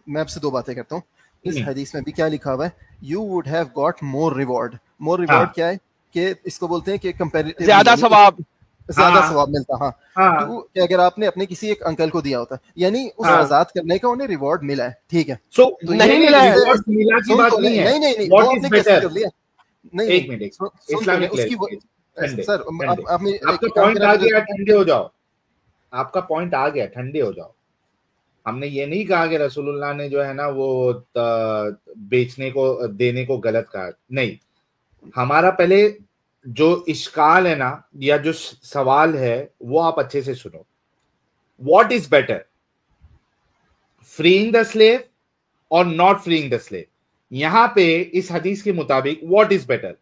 मैं आपसे दो बातें करता हूँ। इस हदीस में भी क्या लिखा हुआ है, you would have got more reward. More reward क्या है कि इसको बोलते हैं कि कंपैरेटिवली ज्यादा सवाब, ज्यादा सवाब मिलता। हाँ, हाँ, कि अगर आपने अपने किसी एक अंकल को दिया होता, यानी उस आजाद करने का उन्हें रिवॉर्ड मिला है, ठीक है। सो तो नहीं मिला है, मिला की बात नहीं है, नहीं नहीं नहीं, वो व्हाट इज आपने कैसे बेटर। कर लिया। नहीं एक नहीं, मिनट, सुन तो ले इस्लामिक उसकी ठंडे सर, ठंडे, आपने आपका एक काम पॉइंट करें, आ मुझे गया, ठंडे हो जाओ। आपका पॉइंट आ गया, ठंडे हो जाओ। हमने ये नहीं कहा कि रसूलुल्लाह ने जो है ना वो बेचने को देने को गलत कहा, नहीं। हमारा पहले जो इश्काल है ना, या जो सवाल है वो आप अच्छे से सुनो। What is better, freeing the slave और नॉट फ्रीइंग द स्लेव? यहां पे इस हदीस के मुताबिक what is better,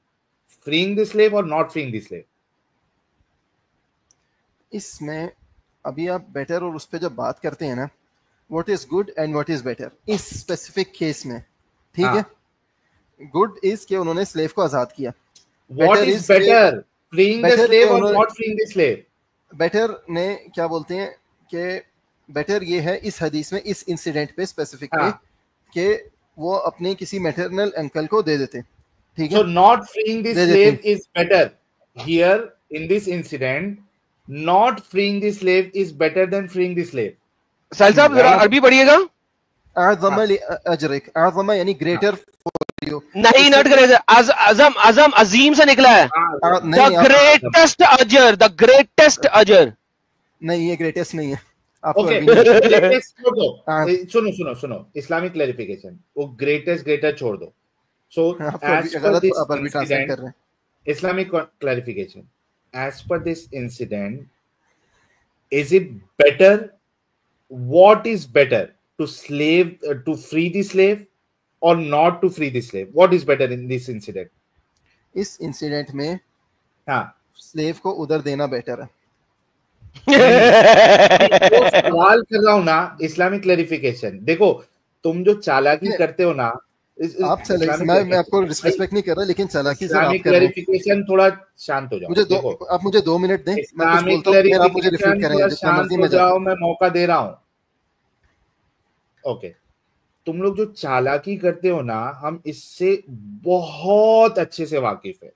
freeing the slave और नॉट फ्रीइंग द स्लेव? इसमें अभी आप बेटर और उस पर जब बात करते हैं ना, what is good and what is better इस स्पेसिफिक केस में, ठीक है। गुड इज के उन्होंने स्लेव को आजाद किया। What is better, freeing the better slave और not freeing the slave? Better ने क्या बोलते हैं कि बेटर ये है इस हदीस में, इस इंसिडेंट पे स्पेसिफिक पे, कि वो अपने किसी मैटरनल अंकल को दे देते, ठीक है। So not freeing the slave is better. Here in this incident, not freeing the slave is better than freeing the slave. साहिल साहब जरा अरबी पढ़िएगा। आज़म यानी ग्रेटर फॉर यू, नहीं, नॉट ग्रेटर, अज़म, अज़म अजीम से निकला है। द ग्रेटेस्ट अजर, द ग्रेटेस्ट अजर। नहीं, ये ग्रेटेस्ट नहीं है। ओके, ग्रेटेस्ट छोड़ दो। सुनो सुनो सुनो, इस्लामिक क्लैरिफिकेशन, वो ग्रेटेस्ट छोड़ दो। So as per this incident, Islamic clarification, as per this incident, is it better, what is better, to free the slave or not to free the slave? What is better in this incident? इस incident में हाँ, slave को उधर देना better है। तो सवाल कर रहा हूं ना, इस्लामिक क्लैरिफिकेशन। देखो तुम जो चालाकी करते हो ना, आप मैं आपको रिस्पेक्ट नहीं कर रहा, लेकिन चालाकी से इस्लामिक क्लैरिफिकेशन, थोड़ा शांत हो जाओ। आप मुझे 2 मिनट दें, इस्लामिक क्लैरिफिकेशन, थोड़ा शांत हो जाओ, मैं मौका दे रहा हूं। ओके, तुम लोग जो चालाकी करते हो ना, हम इससे बहुत अच्छे से वाकिफ है।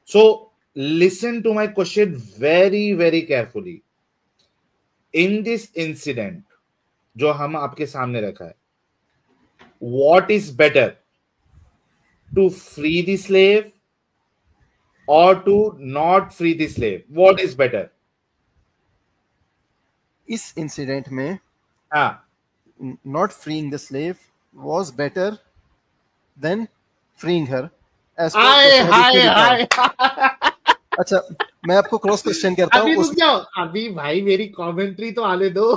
So listen to my question very very carefully. In this incident जो हम आपके सामने रखा है, what is better, to free the slave or to not free the slave? What is better? इस इंसिडेंट में हाँ, not freeing the slave was better than freeing her. हाय अच्छा, मैं आपको क्रॉस क्वेश्चन करता हूँ। अभी रुक जाओ, अभी भाई मेरी कमेंट्री तो आने दो।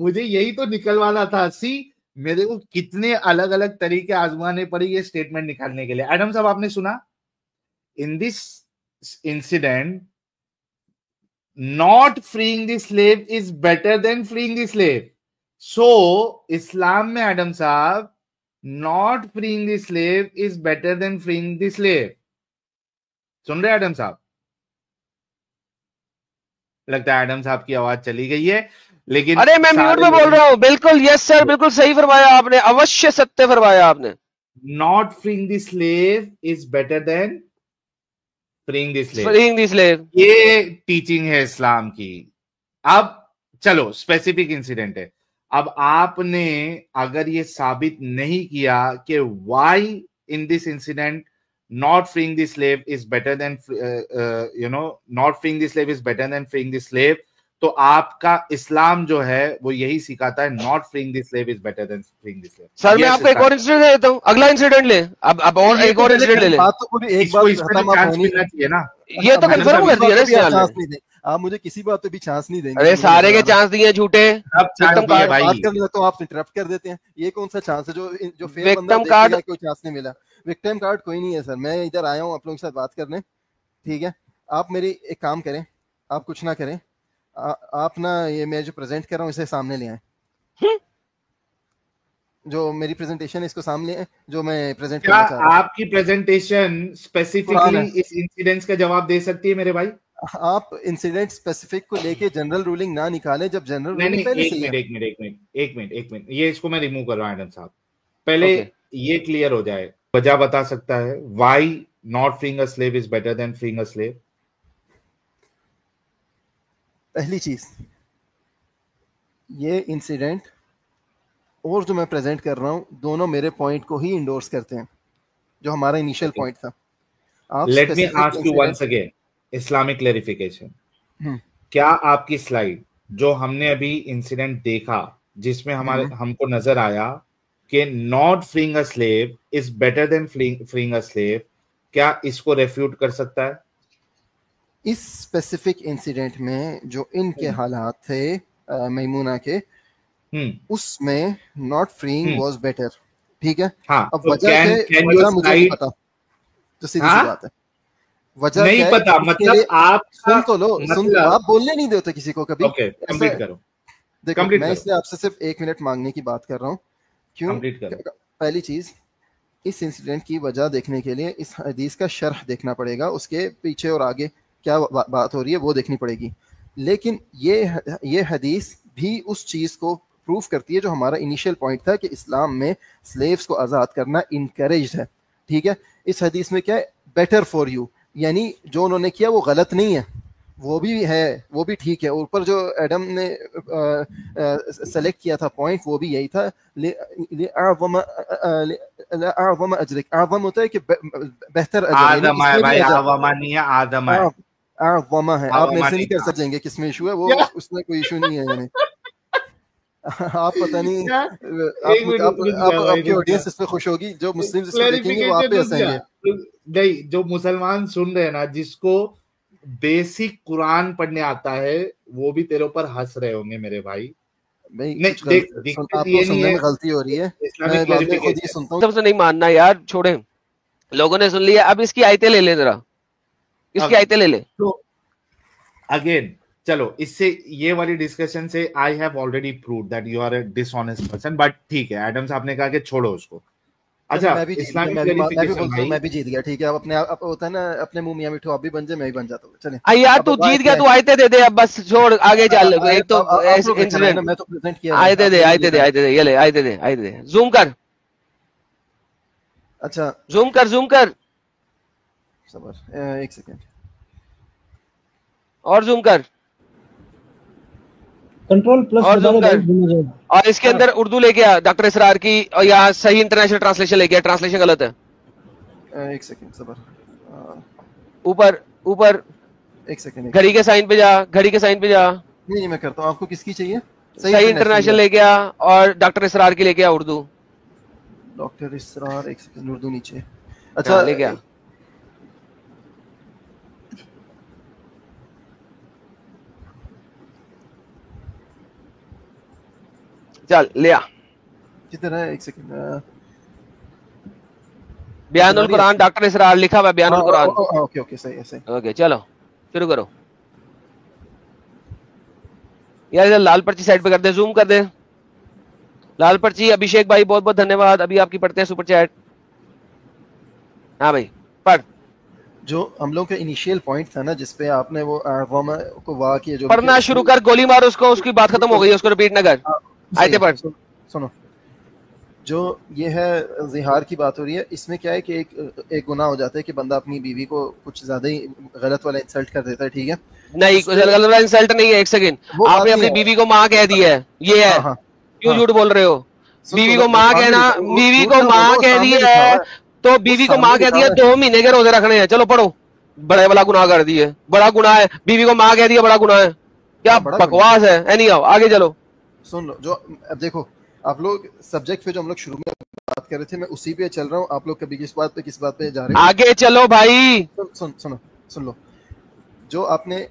मुझे यही तो निकलवाना था। सी, मेरे को कितने अलग अलग तरीके आजमाने पड़े ये स्टेटमेंट निकालने के लिए। एडम साहब आपने सुना, in this incident not freeing the slave is better than freeing the slave. So इस्लाम में एडम साहब, not freeing the slave is better than freeing the slave. सुन रहे एडम साहब? लगता है एडम साहब की आवाज चली गई है, लेकिन अरे मैं म्यूट में बोल रहा हूँ। बिल्कुल, यस सर, बिल्कुल सही फरमाया आपने, अवश्य सत्य फरमाया आपने। Not freeing the slave is better than freeing the slave. Freeing the slave, ये टीचिंग है इस्लाम की। अब चलो स्पेसिफिक इंसिडेंट है। अब आपने अगर ये साबित नहीं किया कि why in this incident not freeing the slave is better than not freeing the slave is better than freeing the slave, तो आपका इस्लाम जो है वो यही सिखाता है not freeing the slave is better than freeing the slave। Sir मैं आपको एक और इंसिडेंट दे देता हूँ, अगला इंसिडेंट ले। अब और एक और इंसिडेंट ले ले। एक बात चांस मिलना चाहिए ना, ये तो कंफर्म कर दिया ना। आप मुझे किसी बात पे भी चांस नहीं देंगे। अरे सारे के चांस दिए झूठे। विक्टिम कार्ड बात करने तो आप इंटरप्ट कर देते हैं। ये कौन सा चांस है जो फेयर बंदा देखेगा कोई चांस नहीं मिला। विक्टिम कार्ड कोई नहीं है सर, मैं इधर आया हूँ आप लोगों के साथ बात करने, ठीक है। आप मेरी एक काम करें, आप कुछ ना करें, आप ना ये मैं जो प्रेजेंट कर रहा हूँ इसे सामने ले आए। जो मेरी प्रेजेंटेशन है इसको सामने है, जो मैं प्रेजेंट करना चाह रहा हूं। आपकी प्रेजेंटेशन स्पेसिफिकली इस इंसिडेंट्स का जवाब दे सकती है मेरे भाई? आप इंसिडेंट स्पेसिफिक को लेके जनरल रूलिंग ना निकालें। जब जनरल रूलिंग पहले से एक मिनट ये इसको मैं रिमूव कर रहा हूं एडम साहब। पहले ये क्लियर हो जाए, वजह बता सकता है why not freeing a slave is better than freeing a slave? पहली चीज, ये इंसिडेंट और जो मैं प्रेजेंट कर रहा हूं दोनों मेरे पॉइंट को ही इंडोर्स करते हैं, जो हमारा इनिशियल पॉइंट था। आप let me ask you once again Islamic clarification. क्या आपकी स्लाइड जो हमने अभी इंसिडेंट देखा जिसमें हमको नजर आया कि not freeing a slave is better than freeing a slave, क्या इसको रेफ्यूट कर सकता है? इस स्पेसिफिक इंसिडेंट में जो इनके हालात थे मैमूना के, उसमें नॉट फ्रीइंग वाज बेटर, ठीक है। हाँ, अब वजह मुझे नहीं पता, तो सीधी सी बात है, वजह नहीं पता। मतलब आप सुन तो लो, सुन तो, आप बोलने नहीं देते किसी को कभी। कंप्लीट करो। देखो मैं इसलिए आपसे सिर्फ 1 मिनट मांगने की बात कर रहा हूँ। क्यों? पहली चीज, इस इंसिडेंट की वजह देखने के लिए इस हदीस का शरह देखना पड़ेगा, उसके पीछे और आगे क्या बात हो रही है वो देखनी पड़ेगी। लेकिन ये हदीस भी उस चीज को प्रूफ करती है जो हमारा इनिशियल पॉइंट था कि इस्लाम में स्लेव्स को आज़ाद करना इनकरेज्ड है, ठीक है। इस हदीस में क्या है, बेटर फॉर यू, यानी जो उन्होंने किया वो गलत नहीं है, वो भी है, वो भी ठीक है। ऊपर जो एडम ने सेलेक्ट किया था पॉइंट वो भी यही था, आज़म होता है कि बेहतर आज़म है भाई, आज़म नहीं है, आज़म है, आज़म है। आप मेरे से नहीं कर सकेंगे किसमें इशू है, वो उसमें कोई इशू नहीं है। यानी आप पता नहीं आपकी ऑडियंस इस पे खुश होगी, जो मुस्लिम इसको देखेंगे वो आप पे हंसेंगे। नहीं, जो मुसलमान सुन रहे हैं ना, जिसको बेसिक कुरान पढ़ने आता है, वो भी तेरे ऊपर हंस रहे होंगे मेरे भाई। नहीं, आपको सुनने में गलती हो रही है, मैं खुद ही सुनता हूं। सबसे नहीं मानना यार, छोड़े, लोगों ने सुन लिया। अब इसकी आयतें ले ले जरा, इसकी आयतें ले ले। तो अगेन चलो, इससे ये वाली डिस्कशन से I have already proved that you are a dishonest person, but ठीक है, एडम साहब ने कहा कि छोड़ो उसको। अच्छा, मैं भी जीत गया, ठीक है। अब अपने आप होता है ना, अपने मुंह मियां मिठू, आप भी बन जाए मैं भी बन जाता हूँ। चले यार, तू जीत गया, तू आयते दे दे, अब बस छोड़, आगे चल। एक तो इंसिडेंट मैं तो प्रेजेंट किया, आयते दे, ये ले, आयते दे। जूम कर, अच्छा जूम कर, सबर 1 सेकंड, और जूम कर, कंट्रोल प्लस और इसके अंदर उर्दू लेके आ डॉक्टर इसरार की, और यहाँ सही इंटरनेशनल ट्रांसलेशन लेके आ, ट्रांसलेशन गलत है। 1 सेकंड सबर, ऊपर 1 सेकंड, घड़ी के साइन पे जा। नहीं मैं करता हूँ। आपको किसकी चाहिए? सही इंटरनेशनल लेके आ, और डॉक्टर इसरार की लेके आ उर्दू। डॉक्टर इसरार 1 सेकंड, उर्दू नीचे, अच्छा लेके आ। चल ले आ। किधर है? 1 सेकंड, बयानुल कुरान, डॉक्टर इसरार लिखा हुआ बयानुल कुरान। ओके सही है, सही। ओके चलो शुरू करो यार। इधर लाल पर्ची साइड पे कर दे, जूम कर दे लाल पर्ची। अभिषेक भाई बहुत बहुत धन्यवाद, अभी आपकी पढ़ते हैं सुपर चैट। हाँ भाई पढ़। जो हम लोग का इनिशियल पॉइंट था ना जिसपे आपने वो को वाह किया, जो पढ़ना शुरू कर, गोली मार उसको, उसकी बात खत्म हो गई, उसको रिपीट ना कर, आयते पढ़। सुनो, जो ये है जिहार की बात हो रही है, इसमें क्या है कि एक गुनाह हो जाता है कि बंदा अपनी बीवी को कुछ ज्यादा ही गलत वाला इंसल्ट कर देता है, ठीक है? नहीं, गलत वाला इंसल्ट नहीं है, एक सेकंड, आपने अपनी बीवी को माँ कह दिया है, ये है, क्यों झूठ बोल रहे हो? बीवी को माँ कहना, बीवी को माँ कह दिया है तो बीवी को माँ कह दिया 2 महीने के रोजे रखने हैं, चलो पढ़ो। बड़े वाला गुनाह कर दिए, बड़ा गुनाह है, बीवी को माँ कह दिया बड़ा गुनाह है, क्या बकवास है। एनी हाउ आगे चलो। सुन लो, जो अब देखो आप लोग सब्जेक्ट पे जो हम लोग शुरू में बात कर रहे थे, मैं उसी पे चल रहा हूँ, आप लोग कभी किस बात पे जा रहे हो? आगे चलो भाई। सुन लो, जो आपने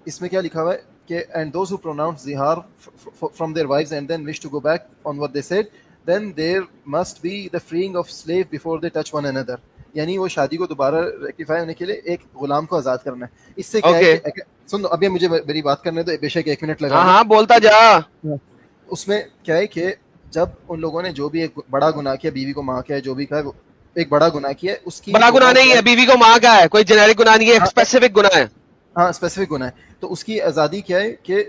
इसमें क्या लिखा हुआ है कि एंड दोज हु प्रोनाउंस जिहार from their wives and then wish to go back on what they said, then there must be the freeing of slave before they touch one another. यानी वो शादी को दोबारा रेक्टिफाई होने के लिए एक गुलाम को आजाद करना है। इससे क्या है, सुन लो, अभी मुझे मेरी बात करने दो, बेशक 1 मिनट लगा। हाँ बोलता जा। उसमें क्या है कि जब उन लोगों ने जो भी एक बड़ा गुनाह किया, बीवी को माँ किया, जो भी कहा, एक बड़ा गुनाह किया, उसकी बड़ा गुनाह नहीं है, बीवी को माँ का है, कोई जेनेरिक गुनाह नहीं है, एक स्पेसिफिक गुनाह है। हाँ, स्पेसिफिक गुनाह है। तो उसकी आज़ादी क्या है कि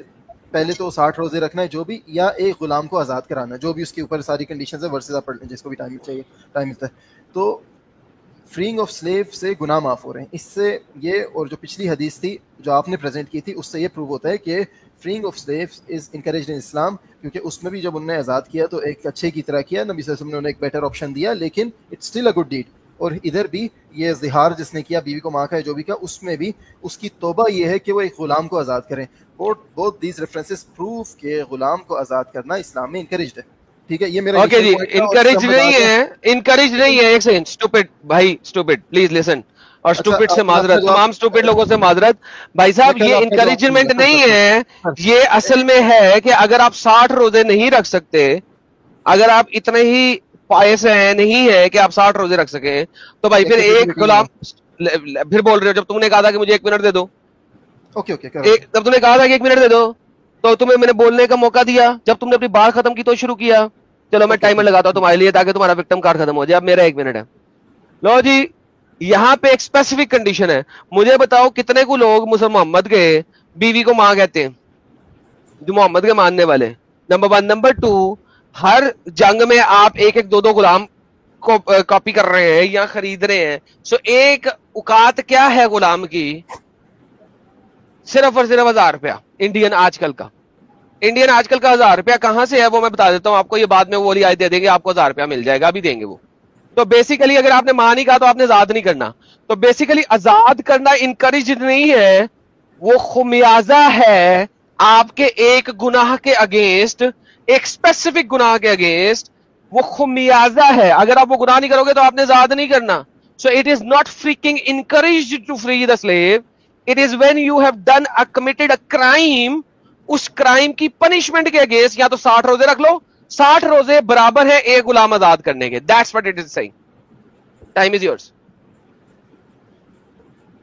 पहले तो 60 रोजे रखना है जो भी, या एक गुलाम को आज़ाद कराना, जो भी उसके ऊपर सारी कंडीशन है, वर्सेस आप पढ़ लें जिसको भी टाइम चाहिए, टाइम मिलता है। तो फ्रीइंग ऑफ स्लेव से गुनाह माफ हो रहे हैं। इससे ये, और जो पिछली हदीस थी जो आपने प्रेजेंट की थी, उससे ये प्रूव होता है कि freeing of slaves is encouraged in Islam, क्योंकि उसमें भी जब उन्होंने आज़ाद किया तो एक अच्छे की तरह किया, नबी सल्लल्लाहु अलैहि वसल्लम ने उन्हें एक बेटर ऑप्शन दिया, लेकिन it's still a good deed. और इधर भी ये जिहार जिसने किया, बीवी को माँ का है, जो भी किया, उसमें भी उसकी तौबा ये है कि वो एक गुलाम को आज़ाद करें। बोथ दीज रेफरेंसेस प्रूव के गुलाम को आज़ाद करना इस्लाम में इनकरेज्ड है, ठीक है? ये मेरा ओके जी, इनकरेज नहीं है, इनकरेज नहीं है। एक सेकंड, स्टूपिड भाई, स्टूपिड प्लीज लिसन, और स्टूपिड से माजरत, तमाम स्टूपिड लोगों से माजरत। भाई साहब, ये इनकरेजमेंट नहीं है, ये असल में है कि अगर आप 60 रोजे नहीं रख सकते, अगर आप इतने ही पायस हैं, नहीं है कि आप 60 रोजे रख सके, तो भाई फिर एक गुलाम, फिर बोल रहे हो, जब तुमने कहा था कि मुझे 1 मिनट दे दो, ओके जब तुमने कहा था कि 1 मिनट दे दो, तो तुम्हें मैंने बोलने का मौका दिया, जब तुमने अपनी बात खत्म की तो शुरू किया। चलो मैं टाइमर लगाता हूं तुम्हारे लिए, ताकि तुम्हारा विक्टिम कार्ड खत्म हो जाए। अब मेरा 1 मिनट है। लो जी, यहाँ पे एक स्पेसिफिक कंडीशन है। मुझे बताओ कितने को लोग मुसलमान मोहम्मद के बीवी को मां कहते हैं, जो मोहम्मद के मानने वाले? नंबर 1। नंबर 2, हर जंग में आप 1-1, 2-2 गुलाम को कॉपी कर रहे हैं या खरीद रहे हैं। सो एक औकात क्या है गुलाम की? सिर्फ और सिर्फ 1000 रुपया इंडियन आजकल का। इंडियन आजकल का 1000 रुपया कहां से है वो मैं बता देता हूं आपको। ये बाद में वो रियायत दे देंगे, आपको 1000 रुपया मिल जाएगा, अभी देंगे वो। तो बेसिकली अगर आपने मां नहीं कहा तो आपने आजाद नहीं करना। तो बेसिकली आजाद करना इनकरेज नहीं है, वो खुमियाजा है आपके एक गुनाह के अगेंस्ट, एक स्पेसिफिक गुनाह के अगेंस्ट। वो खुमियाजा है। अगर आप वो गुनाह नहीं करोगे तो आपने आजाद नहीं करना। So it is not freaking encouraged to free the slave, it is when you have done committed a crime, उस क्राइम की पनिशमेंट के अगेंस्ट या तो 60 रोजे रख लो। 60 रोजे बराबर है एक गुलाम आजाद करने के। That's what it is saying. Time is yours.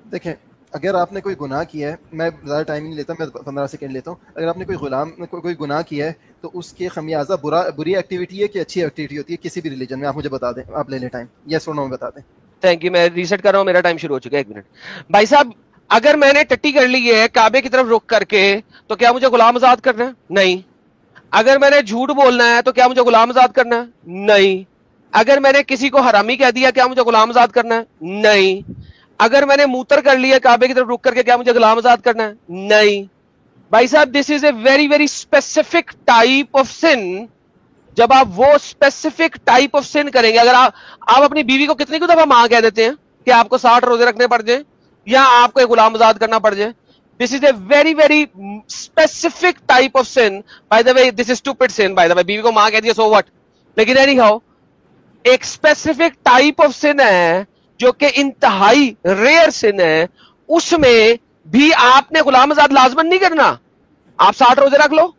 देखें, अगर आपने कोई गुनाह किया है, मैं ज़्यादा टाइम नहीं लेता, मैं 15 सेकंड लेता हूँ। अगर आपने कोई गुनाह किया है तो उसके खमियाजा बुरी एक्टिविटी है कि अच्छी एक्टिविटी होती है किसी भी रिलीजन में? आप मुझे बता दें, आप ले लें टाइम, यस और नो में बता दें। थैंक यू, मैं रीसेट कर रहा हूँ, मेरा टाइम शुरू हो चुका है। 1 मिनट। भाई साहब, अगर मैंने टट्टी कर ली है काबे की तरफ रुक करके, तो क्या मुझे गुलाम आजाद करना है? नहीं। अगर मैंने झूठ बोलना है तो क्या मुझे गुलाम आजाद करना है? नहीं। अगर मैंने किसी को हरामी कह दिया, क्या मुझे गुलाम आजाद करना है? नहीं। अगर मैंने मूतर कर लिया काबे की तरफ रुक करके, क्या मुझे गुलाम आजाद करना है? नहीं। भाई साहब, this is a very very specific type of sin. जब आप वो स्पेसिफिक टाइप ऑफ सिन करेंगे, अगर आप अपनी बीवी को कितनी दफा मां कह देते हैं कि आपको 60 रोजे रखने पड़ जाए या आपको एक गुलाम आजाद करना पड़ जाए? This is a very very specific type of sin. By the way, this is stupid sin by the way. बीवी को मां कह दिया, सो व्हाट? लेकिन एनी हाउ, एक स्पेसिफिक टाइप ऑफ सिन है जो कि इंतहाई रेयर सिन है। उसमें भी आपने गुलाम आजाद लाजमन नहीं करना। आप 60 रोजे रख लो।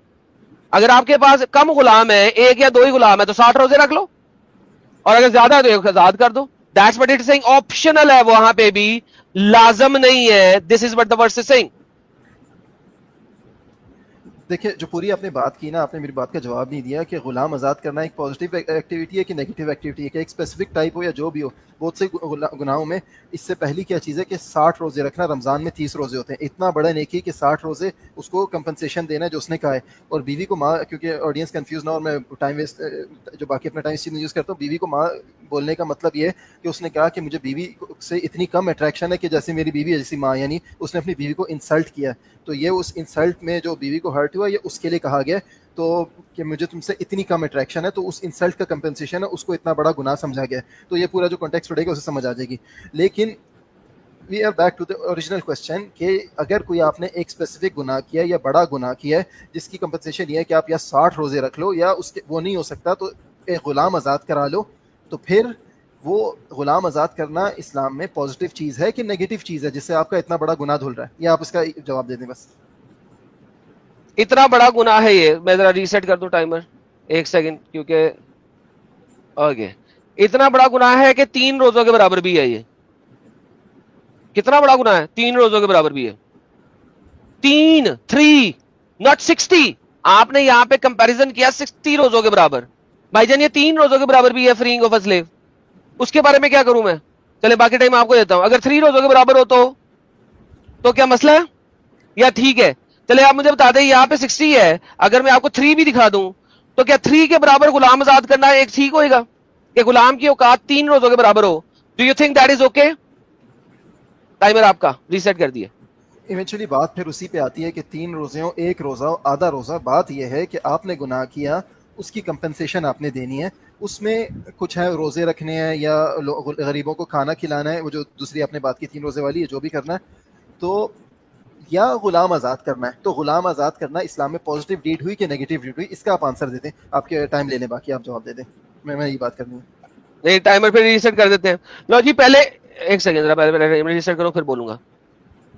अगर आपके पास कम गुलाम है, 1 या 2 ही गुलाम है, तो 60 रोजे रख लो, और अगर ज्यादा है तो एक आजाद कर दो। That's what it is saying. Optional है, वहां पे भी लाजम नहीं है। This is what the verse is saying. देखिए जो पूरी आपने बात की ना, आपने मेरी बात का जवाब नहीं दिया कि गुलाम आज़ाद करना एक पॉजिटिव एक्टिविटी है कि नेगेटिव एक्टिविटी है, कि एक स्पेसिफिक टाइप हो या जो भी हो। बहुत से गुनाहों में इससे पहली क्या चीज़ है कि 60 रोज़े रखना, रमज़ान में 30 रोज़े होते हैं, इतना बड़ा नेकी कि 60 रोज़े उसको कंपनसेशन देना है जो उसने कहा है। और बीवी को माँ, क्योंकि ऑडियंस कंफ्यूज ना और मैं टाइम वेस्ट जो बाकी अपना टाइम इस चीज़ में यूज़ करता हूँ, बीवी को माँ बोलने का मतलब ये है कि उसने कहा कि मुझे बीवी से इतनी कम अट्रैक्शन है कि जैसे मेरी बीवी है जैसी माँ, यानी उसने अपनी बीवी को इंसल्ट किया। तो ये उस इंसल्ट में जो बीवी को हर्ट हुआ ये उसके लिए कहा गया, तो कि मुझे तुमसे इतनी कम अट्रैक्शन है, तो उस इंसल्ट का कंपेंसेशन है, उसको इतना बड़ा गुनाह समझा गया। तो ये पूरा जो कॉन्टेक्स्ट पड़ेगा उसे समझ आ जाएगी। लेकिन we are back to the original question कि अगर कोई आपने एक स्पेसिफिक गुनाह किया या बड़ा गुनाह किया है जिसकी कंपनसेशन ये है कि आप या 60 रोजे रख लो या उसके वो नहीं हो सकता तो एक गुलाम आज़ाद करा लो, तो फिर वो गुलाम आज़ाद करना इस्लाम में पॉजिटिव चीज़ है कि नेगेटिव चीज़ है जिससे आपका इतना बड़ा गुनाह धुल रहा है? ये आप इसका जवाब दे दें बस। इतना बड़ा गुनाह है ये, मैं जरा रीसेट कर दूं टाइमर 1 सेकंड, क्योंकि ओके इतना बड़ा गुनाह है कि 3 रोजों के बराबर भी है ये। कितना बड़ा गुनाह है? 3 रोजों के बराबर भी है। 3 नॉट 60। आपने यहां पे कंपैरिजन किया 60 रोजों के बराबर। भाईजान ये 3 रोजों के बराबर भी है फ्रीइंग ऑफ अ स्लेव। उसके बारे में क्या करूं मैं? चले बाकी टाइम आपको देता हूं। अगर 3 रोजों के बराबर हो तो क्या मसला है या ठीक है? चले आप मुझे बता दें, यहां पे 60 है, अगर मैं आपको 3 भी दिखा दूं तो क्या 3 के बराबर गुलाम आजाद करना एक ठीक होएगा कि गुलाम की औकात 3 रोजों के बराबर हो? Do you think that is okay? Timer आपका रीसेट कर दिए। इवेंचुअली बात फिर उसी पे आती है कि 3 रोजे हो, 1 रोजा हो, आधा रोजा। बात यह है कि आपने गुनाह किया, उसकी कंपनसेशन आपने देनी है। उसमें कुछ है रोजे रखने हैं या गरीबों को खाना खिलाना है, वो जो दूसरी आपने बात की 3 रोजे वाली है, जो भी करना है, तो या गुलाम आज़ाद करना है। तो गुलाम आज़ाद करना इस्लाम में पॉजिटिव डीड हुई कि नेगेटिव डीड हुई? इसका आप आंसर दे दें, आपके टाइम लेने बाकी, आप जवाब दे दें। मैं ये बात करनी है। नहीं, टाइमर फिर रीसेट कर देते हैं। लो जी पहले 1 सेकंड, पहले रीसेट करो फिर बोलूंगा।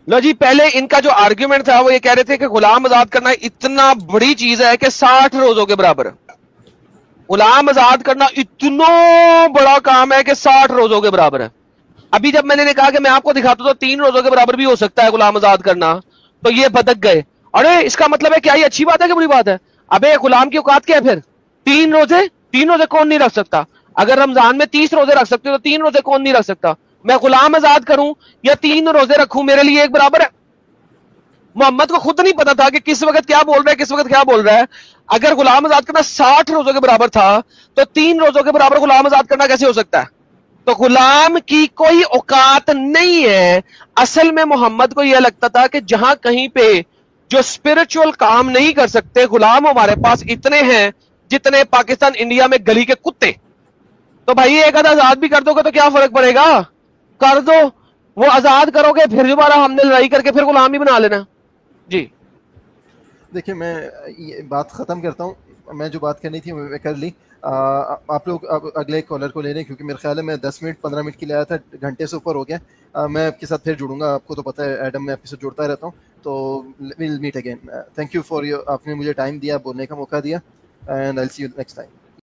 लो जी पहले इनका जो आर्ग्यूमेंट था वो ये कह रहे थे कि गुलाम आजाद करना इतना बड़ी चीज है कि 60 रोजों के बराबर। गुलाम आजाद करना इतना बड़ा काम है कि 60 रोजों के बराबर है। अभी जब मैंने कहा कि मैं आपको दिखाता तो 3 रोजों के बराबर भी हो सकता है गुलाम आजाद करना, तो ये भटक गए। अरे इसका मतलब है क्या ये अच्छी बात है कि बुरी बात है? अबे गुलाम की औकात क्या है फिर? 3 रोजे कौन नहीं रख सकता? अगर रमजान में 30 रोजे रख सकते हो तो 3 रोजे कौन नहीं रख सकता? मैं गुलाम आजाद करूं या 3 रोजे रखूं, मेरे लिए एक बराबर है। मोहम्मद को खुद नहीं पता था कि किस वक्त क्या बोल रहा है, किस वक्त क्या बोल रहा है। अगर गुलाम आजाद करना 60 रोजों के बराबर था तो 3 रोजों के बराबर गुलाम आजाद करना कैसे हो सकता है? तो गुलाम की कोई औकात नहीं है। असल में मोहम्मद को यह लगता था कि जहां कहीं पे जो स्पिरिचुअल काम नहीं कर सकते, गुलाम हमारे पास इतने हैं जितने पाकिस्तान इंडिया में गली के कुत्ते। तो भाई एक आधा आजाद भी कर दोगे तो क्या फर्क पड़ेगा? कर दो, वो आजाद करोगे फिर दोबारा हमने लड़ाई करके फिर गुलाम ही बना लेना। जी देखिए मैं ये बात खत्म करता हूँ, मैं जो बात करनी थी मैं कर ली। आप लोग अब अगले कॉलर को ले लें, क्योंकि मेरे ख्याल है मैं 10 मिनट 15 मिनट के लिए आया था, घंटे से ऊपर हो गया। मैं आपके साथ फिर जुड़ूंगा, आपको तो पता है एडम, मैं आपके साथ जुड़ता रहता हूँ, तो will meet again. Thank you for your, आपने मुझे टाइम दिया, बोलने का मौका दिया, and I will see you next time.